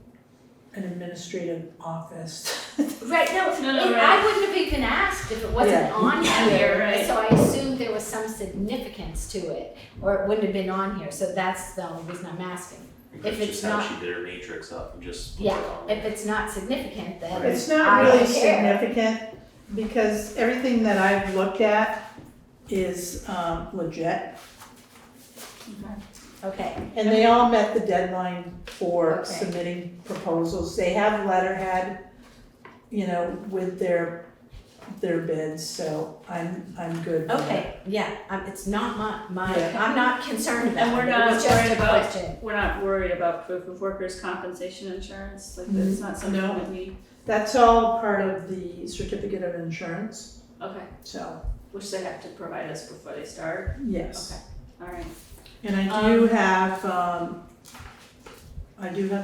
an administrative office. Right, no, No, right. I wouldn't have even asked if it wasn't Yeah. on here, Right. so I assumed there was some significance to it, or it wouldn't have been on here, so that's the only reason I'm asking. That's If it's just how not- she did her matrix up and just. put Yeah, it on if there. it's not significant, then It's I not really don't care. significant, because everything that I've looked at is legit. Okay, And they all met the deadline for Okay. submitting proposals. They have letterhead, with their bids, so I'm good with okay, it. yeah, it's not my, Yeah. I'm not concerned about And it, we're it not was just worried a about, question. we're not worried about proof of workers' compensation insurance, like that's not something No. that we, That's all part of the certificate of insurance, okay, so, which they have to provide us before they start, yes. okay, alright. And I do have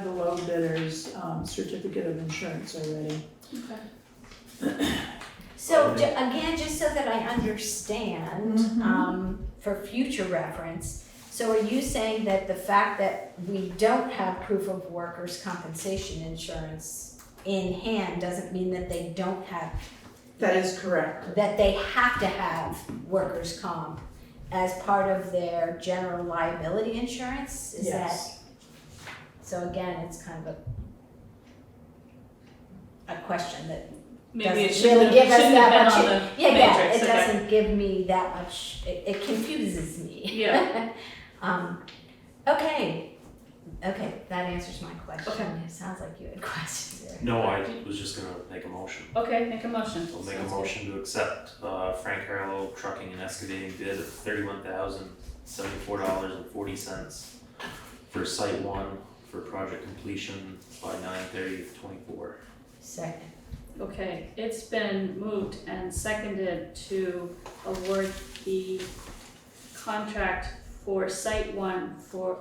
the low bidders, certificate of insurance already. Okay. So, again, just so that I understand, Mhm. for future reference, so are you saying that the fact that we don't have proof of workers' compensation insurance in hand doesn't mean that they don't have, That is correct. that they have to have workers' comp as part of their general liability insurance? Is that, Yes. so again, it's kind of a question that Maybe it doesn't shouldn't really have, give us shouldn't that have much. been on the Yeah, matrix, it okay. doesn't give me that much, it confuses me. Yeah. Okay, that answers my question. Okay. It sounds like you had questions there. No, I was just gonna make a motion. Okay, make a motion. I'll make a Sounds good. motion to accept Frank Harlow Trucking and Excavating bid of $31,074.40 for site one for project completion by 9/30/24. Second. Okay, it's been moved and seconded to award the contract for site one for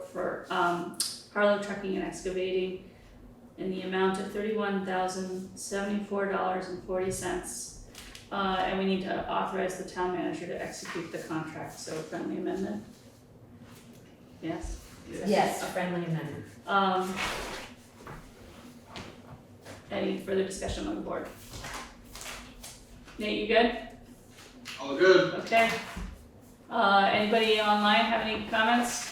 Harlow Trucking and Excavating in the amount of $31,074.40. And we need to authorize the town manager to execute the contract, so friendly amendment. Yes? Yes, a friendly amendment. Any further discussion on the board? Nate, you good? All good. Okay. Anybody online have any comments?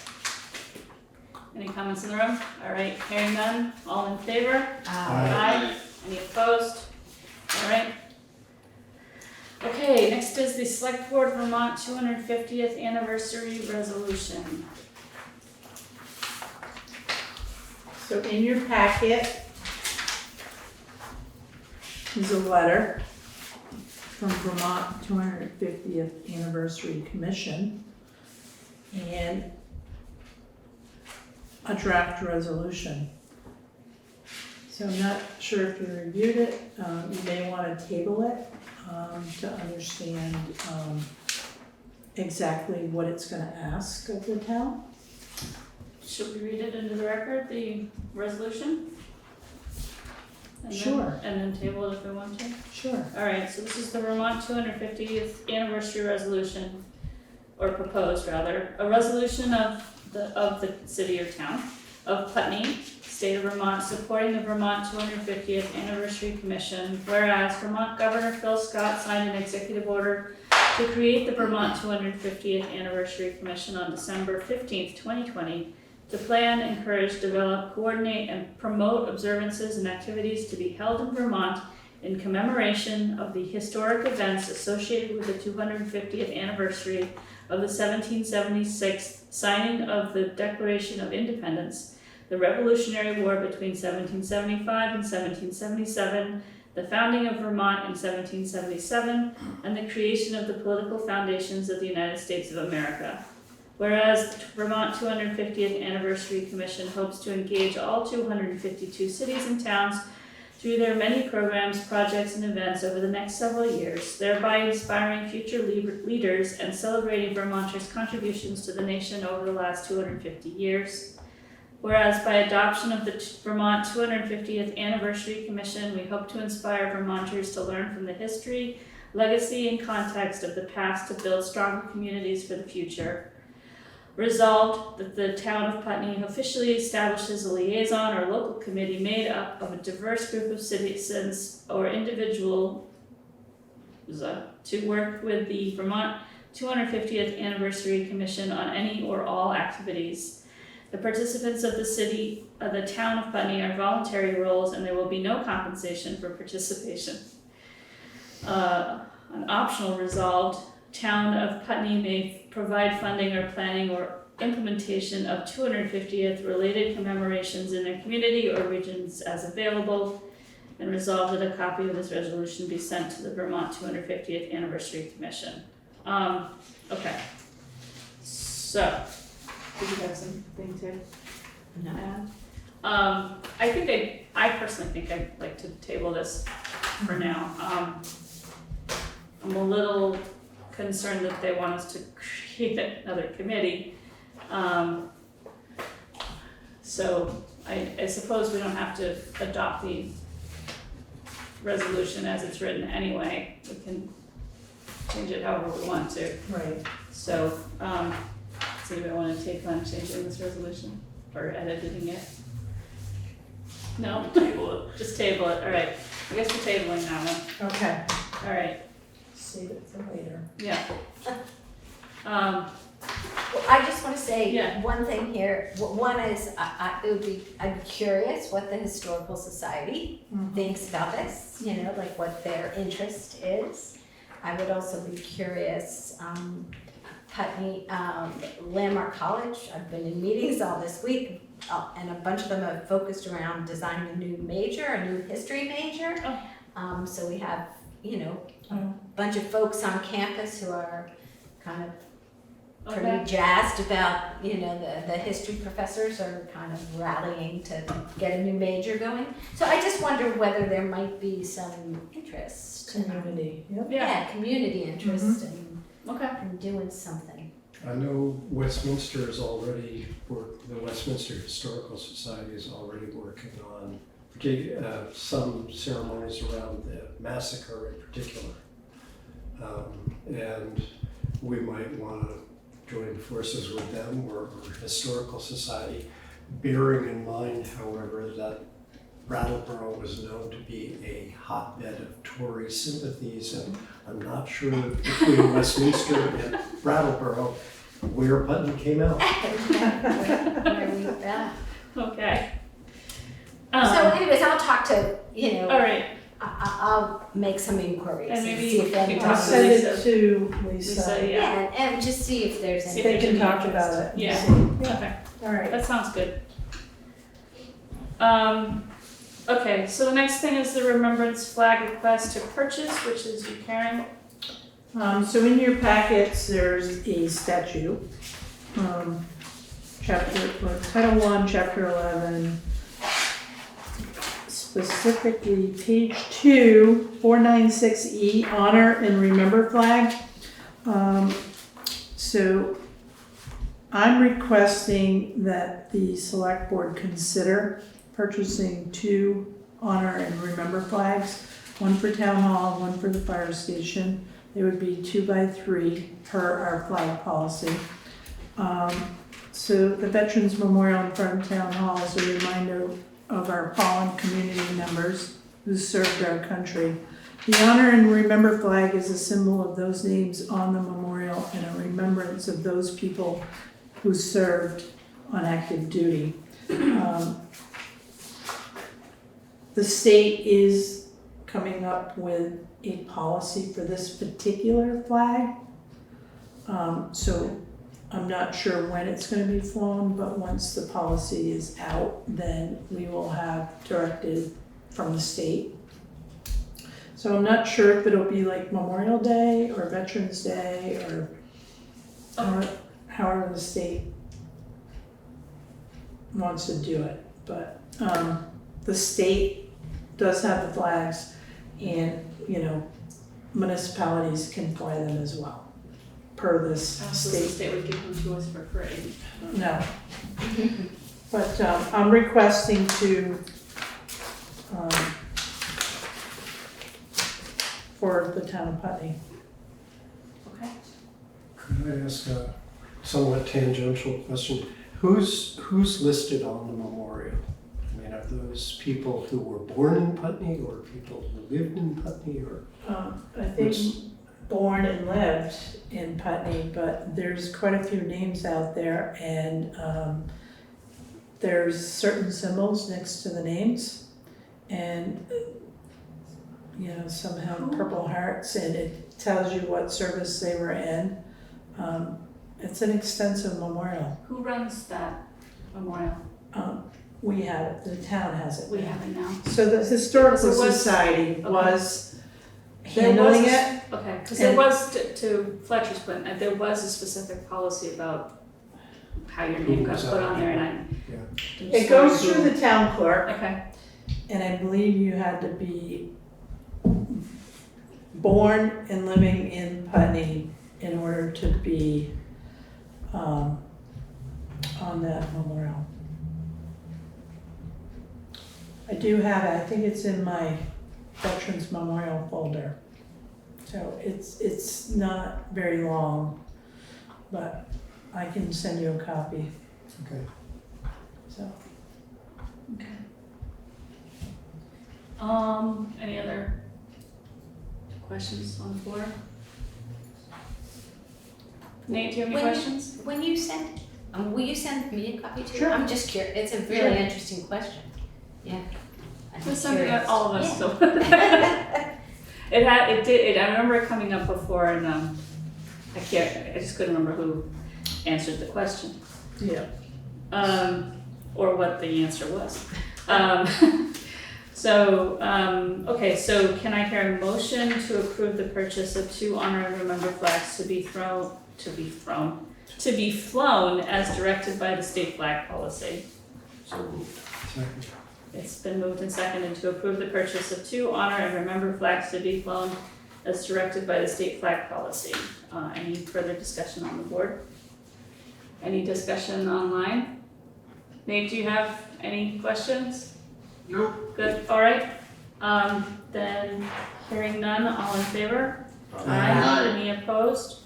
Any comments in the room? All right, hearing none, all in favor? Aye. Any opposed? All right. Okay, next is the Selectboard Vermont 250th Anniversary Resolution. So in your packet is a letter from Vermont 250th Anniversary Commission and a draft resolution. So I'm not sure if you reviewed it. You may want to table it to understand exactly what it's going to ask of the town. Should we read it into the record, the resolution? And then- Sure. And then table it if we want to? Sure. All right, so this is the Vermont 250th Anniversary Resolution, or proposed rather, a resolution of of the city or town of Putney, State of Vermont, supporting the Vermont 250th Anniversary Commission, whereas Vermont Governor Phil Scott signed an executive order to create the Vermont 250th Anniversary Commission on December 15th, 2020, to plan, encourage, develop, coordinate, and promote observances and activities to be held in Vermont in commemoration of the historic events associated with the 250th anniversary of the 1776 signing of the Declaration of Independence, the Revolutionary War between 1775 and 1777, the founding of Vermont in 1777, and the creation of the political foundations of the United States of America. Whereas the Vermont 250th Anniversary Commission hopes to engage all 252 cities and towns through their many programs, projects, and events over the next several years, thereby inspiring future leaders and celebrating Vermonters' contributions to the nation over the last 250 years. Whereas by adoption of the Vermont 250th Anniversary Commission, we hope to inspire Vermonters to learn from the history, legacy, and context of the past to build stronger communities for the future. Resolved that the town of Putney officially establishes a liaison or local committee made up of a diverse group of citizens or individuals to work with the Vermont 250th Anniversary Commission on any or all activities. The participants of the town of Putney are voluntary roles, and there will be no compensation for participation. An optional resolved, town of Putney may provide funding or planning or implementation of 250th related commemorations in their community or regions as available, and resolve that a copy of this resolution be sent to the Vermont 250th Anniversary Commission. Okay. So, did you have something to add? I personally think I'd like to table this for now. I'm a little concerned that they want us to create another committee. So I suppose we don't have to adopt the resolution as it's written anyway. We can change it however we want to. Right. So, does anybody want to take on changing this resolution or editing it? No? Table it. Just table it, all right. I guess we're tabling that one, Okay. all right, Save it for later. yeah. Well, I just want to say Yeah. one thing here. One is, I'm curious what the Historical Society thinks about this, like what their interest is. I would also be curious, Putney, Landmark College, I've been in meetings all this week, and a bunch of them have focused around designing a new major, a new history major. So we have, a bunch of folks on campus who are kind of pretty jazzed about, the history professors are kind of rallying to get a new major going. So I just wonder whether there might be some interest. Community, yep. Yeah, community interest Okay. in doing something. I know Westminster is already the Westminster Historical Society is already working on some ceremonies around the massacre in particular. And we might want to join forces with them or Historical Society, bearing in mind, however, that Brattleboro was known to be a hotbed of Tory sympathies, and I'm not sure between Westminster and Brattleboro where Putney came out. Where we at. Okay. So anyways, I'll talk to, All right, I'll make some inquiries And and maybe see if you can anybody. talk I'll to send Lisa. it to Lisa, Lisa. yeah. And just see if there's See if any. They can talk about it. and Yeah. see. Okay, All right. that sounds good. Okay, so the next thing is the Remembrance flag request to purchase, which is you, Karen. So in your packets, there's a statute, Title I, Chapter 11, specifically page 2, 496E, Honor and Remember Flag. So I'm requesting that the select board consider purchasing 2 Honor and Remember flags, one for Town Hall, one for the fire station. They would be 2 by 3 per our flag policy. So the Veterans Memorial in front of Town Hall is a reminder of our fallen community members who served our country. The Honor and Remember flag is a symbol of those names on the memorial and a remembrance of those people who served on active duty. The state is coming up with a policy for this particular flag. So I'm not sure when it's gonna be flown, but once the policy is out, then we will have directive from the state. So I'm not sure if it'll be like Memorial Day or Veterans Day or however the state wants to do it. But the state does have the flags and, municipalities can fly them as well, per this So the state. state would give them to us for free. No. But I'm requesting to, for the town of Putney. Okay. Could I ask a somewhat tangential question? Who's listed on the memorial? I mean, are those people who were born in Putney or people who lived in Putney or? I think born and lived in Putney, but there's quite a few names out there, and there's certain symbols next to the names, and some have purple hearts, and it tells you what service they were in. It's an extensive memorial. Who runs that memorial? We have it, the town has it. We have it now. So the Historical So was- Society was There handling was- it. Okay, because there was, to Fletcher's point, there was a specific policy about how your name got put on there, and I. It goes through the town clerk, Okay, and I believe you had to be born and living in Putney in order to be on that memorial. I do have it, I think it's in my Veterans Memorial folder. So it's not very long, but I can send you a copy, Okay. so. any other questions on the floor? Nate, do you have any questions? When you send, will you send me a copy too? Sure. I'm just curious, it's a really interesting question. Yeah. I'm It's just something that curious. all of us, Yeah. so. I remember it coming up before, and I just couldn't remember who answered the question. Yeah. Or what the answer was. Okay, so can I hear a motion to approve the purchase of 2 Honor and Remember flags to be flown as directed by the state flag policy? So moved. Second. It's been moved and seconded to approve the purchase of 2 Honor and Remember flags to be flown as directed by the state flag policy. Any further discussion on the board? Any discussion online? Nate, do you have any questions? Nope. Good, all right. Then hearing none, all in favor? Aye. Any opposed?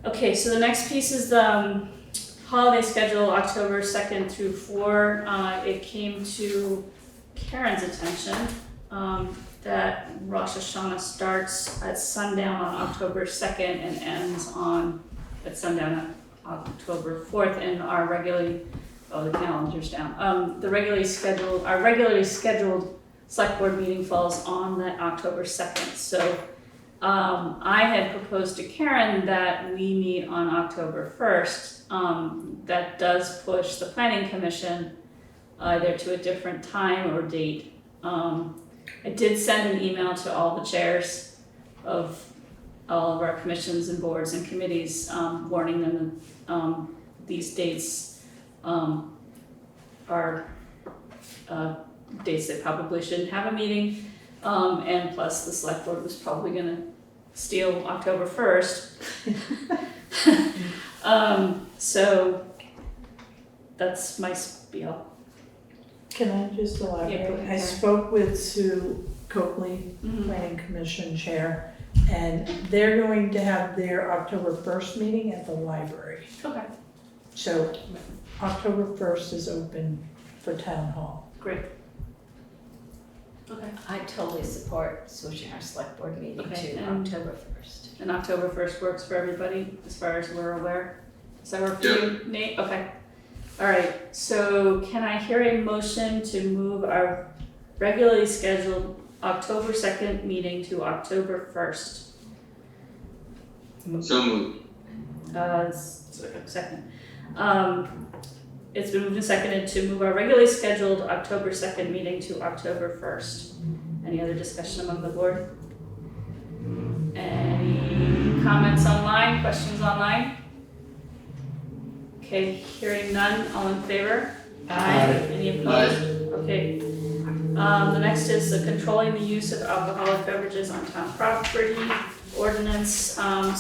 Okay, so the next piece is the holiday schedule, October 2nd through 4. It came to Karen's attention that Rosh Hashanah starts at sundown on October 2nd and ends at sundown on October 4th, and our regularly, the calendar's down. Our regularly scheduled select board meeting falls on that October 2nd. So I had proposed to Karen that we meet on October 1st. That does push the planning commission either to a different time or date. I did send an email to all the chairs of all of our commissions and boards and committees, warning them that these dates are dates that probably shouldn't have a meeting, and plus the select board was probably gonna steal October 1st. So that's my spiel. Can I just elaborate? Yeah, go ahead, I Karen. spoke with Sue Coakley, Planning Commission Chair, and they're going to have their October 1st meeting at the library. Okay. So October 1st is open for town hall. Great. Okay, I totally support switching our select board meeting Okay, to and- October 1st. and October 1st works for everybody, as far as we're aware. Does that work for you, Nate? Okay. All right, so can I hear a motion to move our regularly scheduled October 2nd meeting to October 1st? So moved. Second. It's been moved and seconded to move our regularly scheduled October 2nd meeting to October 1st. Any other discussion among the board? Any comments online, questions online? Okay, hearing none, all in favor? Aye. Any opposed? Okay. The next is the controlling the use of alcoholic beverages on town property ordinance. I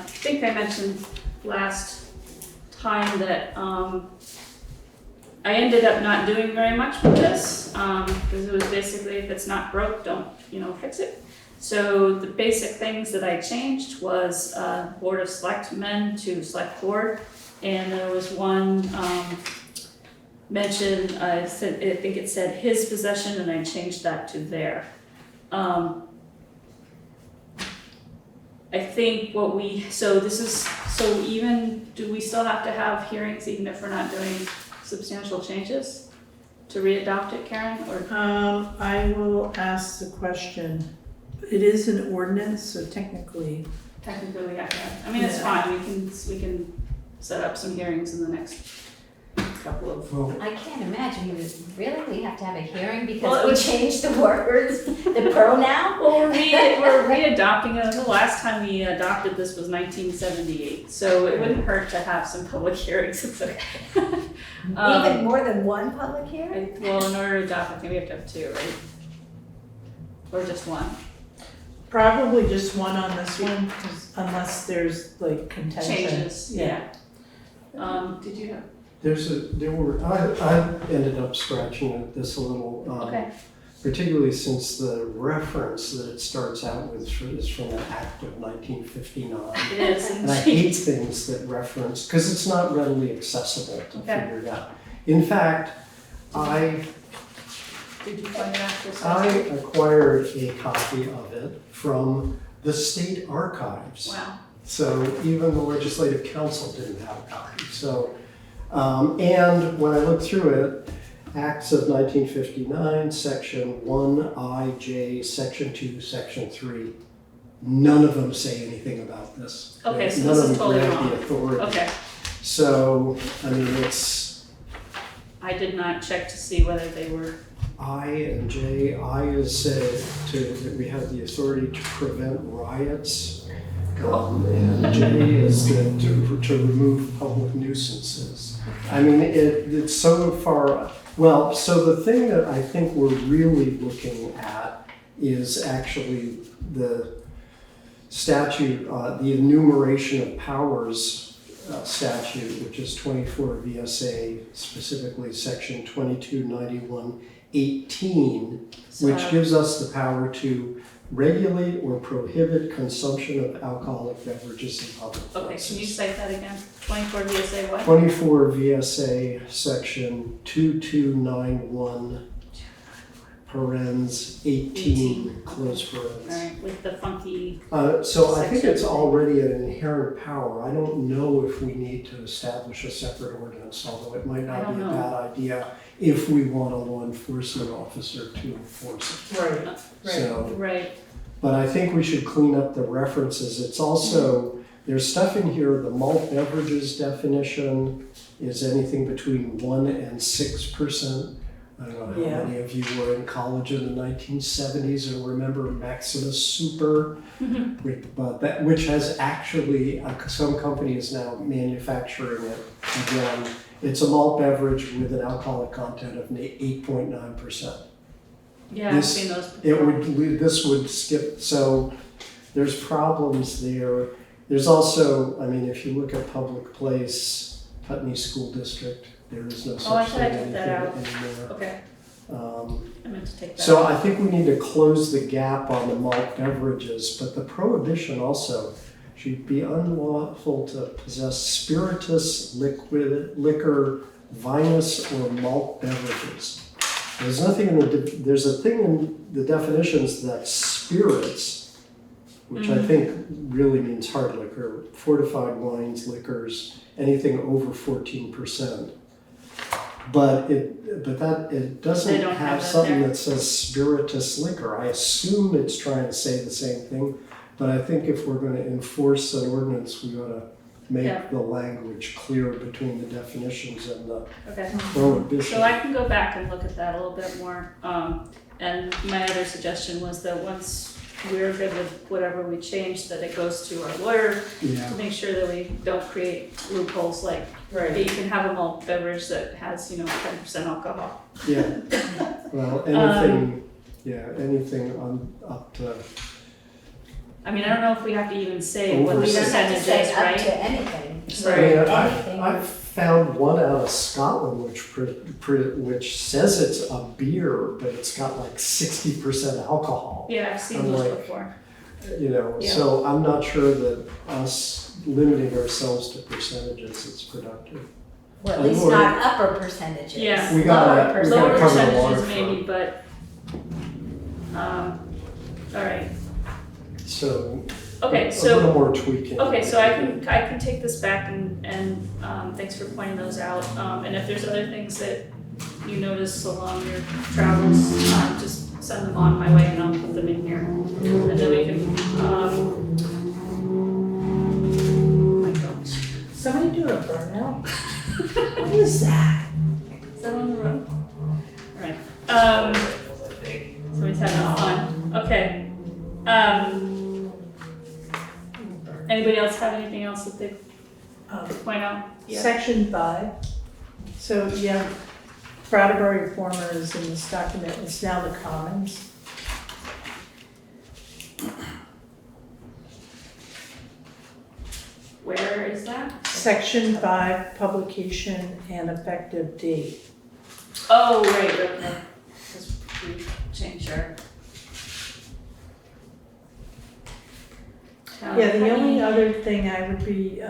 think I mentioned last time that I ended up not doing very much with this, because it was basically, if it's not broke, don't, fix it. So the basic things that I changed was Board of Selectmen to Select Board, and there was one mention, I think it said his possession, and I changed that to their. I think do we still have to have hearings even if we're not doing substantial changes to readopt it, Karen, or? I will ask the question. It is an ordinance, so technically. Technically, we have to have, it's Yeah. fine, we can set up some hearings in the next couple of. Well, I can't imagine, really, we have to have a hearing Well, it because we was- changed the words, the pronoun? Well, we're readopting it, the last time we adopted this was 1978, so it wouldn't hurt to have some public hearings, it's okay. Even more than one public hearing? Well, in order to adopt, I think we have to have two, right? Or just one? Probably just one on this one, 'cause unless there's like contention. Changes, yeah. Did you have? I ended up scratching at this a little, Okay. particularly since the reference that it starts out with is from an act of 1959. It is, And I hate things that reference, because it's not readily accessible to Okay. figure it out. In fact, Did you find it after? I acquired a copy of it from the state archives. Wow. So even the legislative council didn't have a copy. So, and when I looked through it, Acts of 1959, Section 1IJ, Section 2, Section 3, none of them say anything about this. Okay, so None this of is them totally grant wrong. the authority. Okay, So, it's I did not check to see whether they were, I and J. I is said that we have the authority to prevent riots. And J is that to remove public nuisances. It's so far, well, so the thing that I think we're really looking at is actually the statute, the enumeration of powers statute, which is 24 VSA, specifically section 2291-18, which gives us the power to regulate or prohibit consumption of alcoholic beverages in public okay, places. can you cite that again? 24 VSA what? 24 VSA section 2291 parens 18 close parens. Alright, with the funky, So I think it's already an inherent power. I don't know if we need to establish a separate ordinance, although it might I not don't be a know. bad idea if we want a law enforcement officer to enforce it. Right, So, right, but I think we should clean up the references. It's also, there's stuff in here, the malt beverages definition is anything between 1% and 6%. I don't know how Yeah. many of you were in college in the 1970s and remember Maximus Super, which has actually, some company is now manufacturing it again. It's a malt beverage with an alcoholic content of 8.9%. yeah, I've This- seen those It before. this would skip, so there's problems there. There's also, if you look at public place, Putney School District, there is no I such thought I thing took that out. anymore. Okay, I meant to take that So out. I think we need to close the gap on the malt beverages, but the prohibition also, She'd be unlawful to possess spirituous liquor, vinous, or malt beverages. There's nothing in there's a thing in the definitions that spirits, which I think really means hard liquor, fortified wines, liquors, anything over 14%. But it doesn't They don't have that something there. that says spirituous liquor. I assume it's trying to say the same thing, but I think if we're going to enforce an ordinance, we ought to make the language clear between the definitions and the Okay. prohibition. So I can go back and look at that a little bit more. And my other suggestion was that once we're good with whatever we change, that it goes to our lawyer Yeah. to make sure that we don't create loopholes like that you can have a malt beverage that has, 10% alcohol. Yeah. Well, anything on up to. I mean, I don't know if we have to even say what Over the We don't have to percentage say is, up right? to anything. So I mean, anything. I've found one out of Scotland which says it's a beer, but it's got like 60% alcohol. Yeah, I've seen I'm those like- before. Yeah. So I'm not sure that us limiting ourselves to percentages is productive. Well, at least not upper percentages. Yeah. We gotta- Lower we Lower gotta cover the percentages waterfront. maybe, but, all right. So Okay, a so. little more tweaking. Okay, so I can take this back and thanks for pointing those out. And if there's other things that you notice along your travels, just send them on my way and I'll put them in here. And then we can, oh my gosh. Somebody do a burnout? What is that? Is that on the road? Alright, somebody's having fun. Okay. Anybody else have anything else that they point out? Yeah. Section 5. So Brattleboro former is in this document, it's now the Commons. Where is that? Section 5, publication and effective date. Oh, right, okay. Because we changed our. Yeah, the only other thing I would be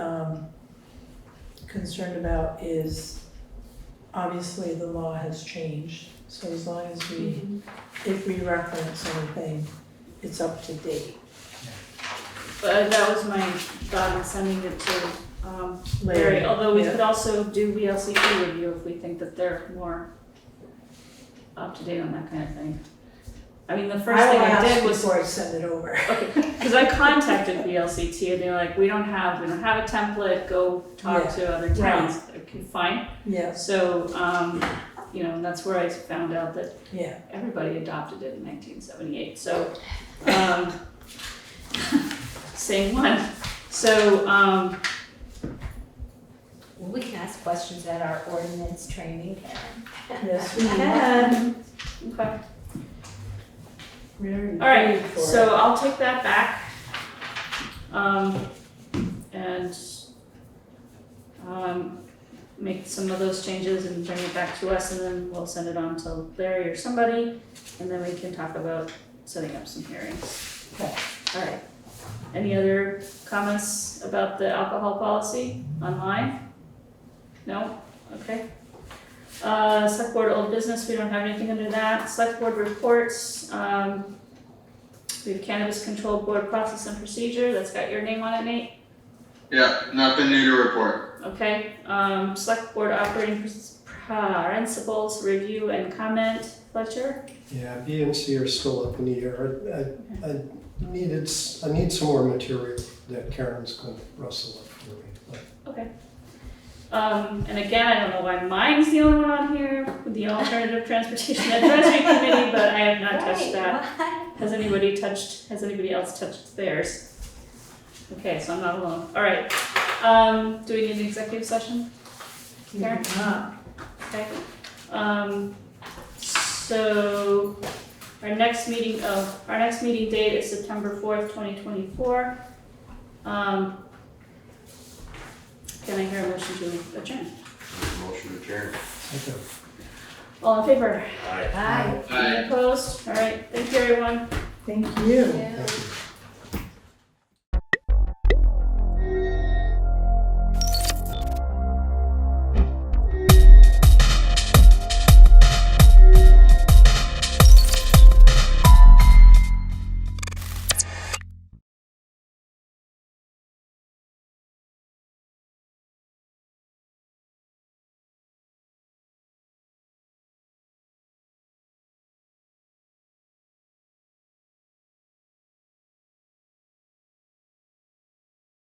concerned about is, obviously the law has changed. So as long as if we reference anything, it's up to date. But that was my thought in sending it to Larry, Later, although we yeah. could also do VLCT review if we think that they're more up to date on that kind of thing. I mean, the first thing I did was. before I send it over. Okay, because I contacted VLCT and they're like, we don't have a template, go talk to other towns. Okay, fine. Yeah, So, and that's where I found out that yeah. everybody adopted it in 1978. So, same one. So, Well, we can ask questions at our ordinance training, Karen. Yes, we can. okay. Very All right, good for so I'll take that back. And make some of those changes and bring it back to us, and then we'll send it on to Larry or somebody, and then we can talk about setting up some hearings. Okay. All right. Any other comments about the alcohol policy online? No? Okay. Select board old business, we don't have anything under that. Select board reports, we have cannabis control board process and procedure, that's got your name on it, Nate? Yeah, nothing new to report. Okay, select board operating principles, review and comment, Fletcher? Yeah, B and C are still up in the air. I need some more material that Karen's going to rustle up for me. But Okay. And again, I don't know why mine's the only one on here with the Alternative Transportation Advisory Committee, but I have not touched that. What? Has anybody else touched theirs? Okay, so I'm not alone. All right. Do we need an executive session? Karen? Okay. So our next meeting date is September 4th, 2024. Can I hear a motion to adjourn? Motion adjourned. okay. All in favor? Aye. Bye. Any opposed? All right, thank you, everyone. Thank you. Yeah.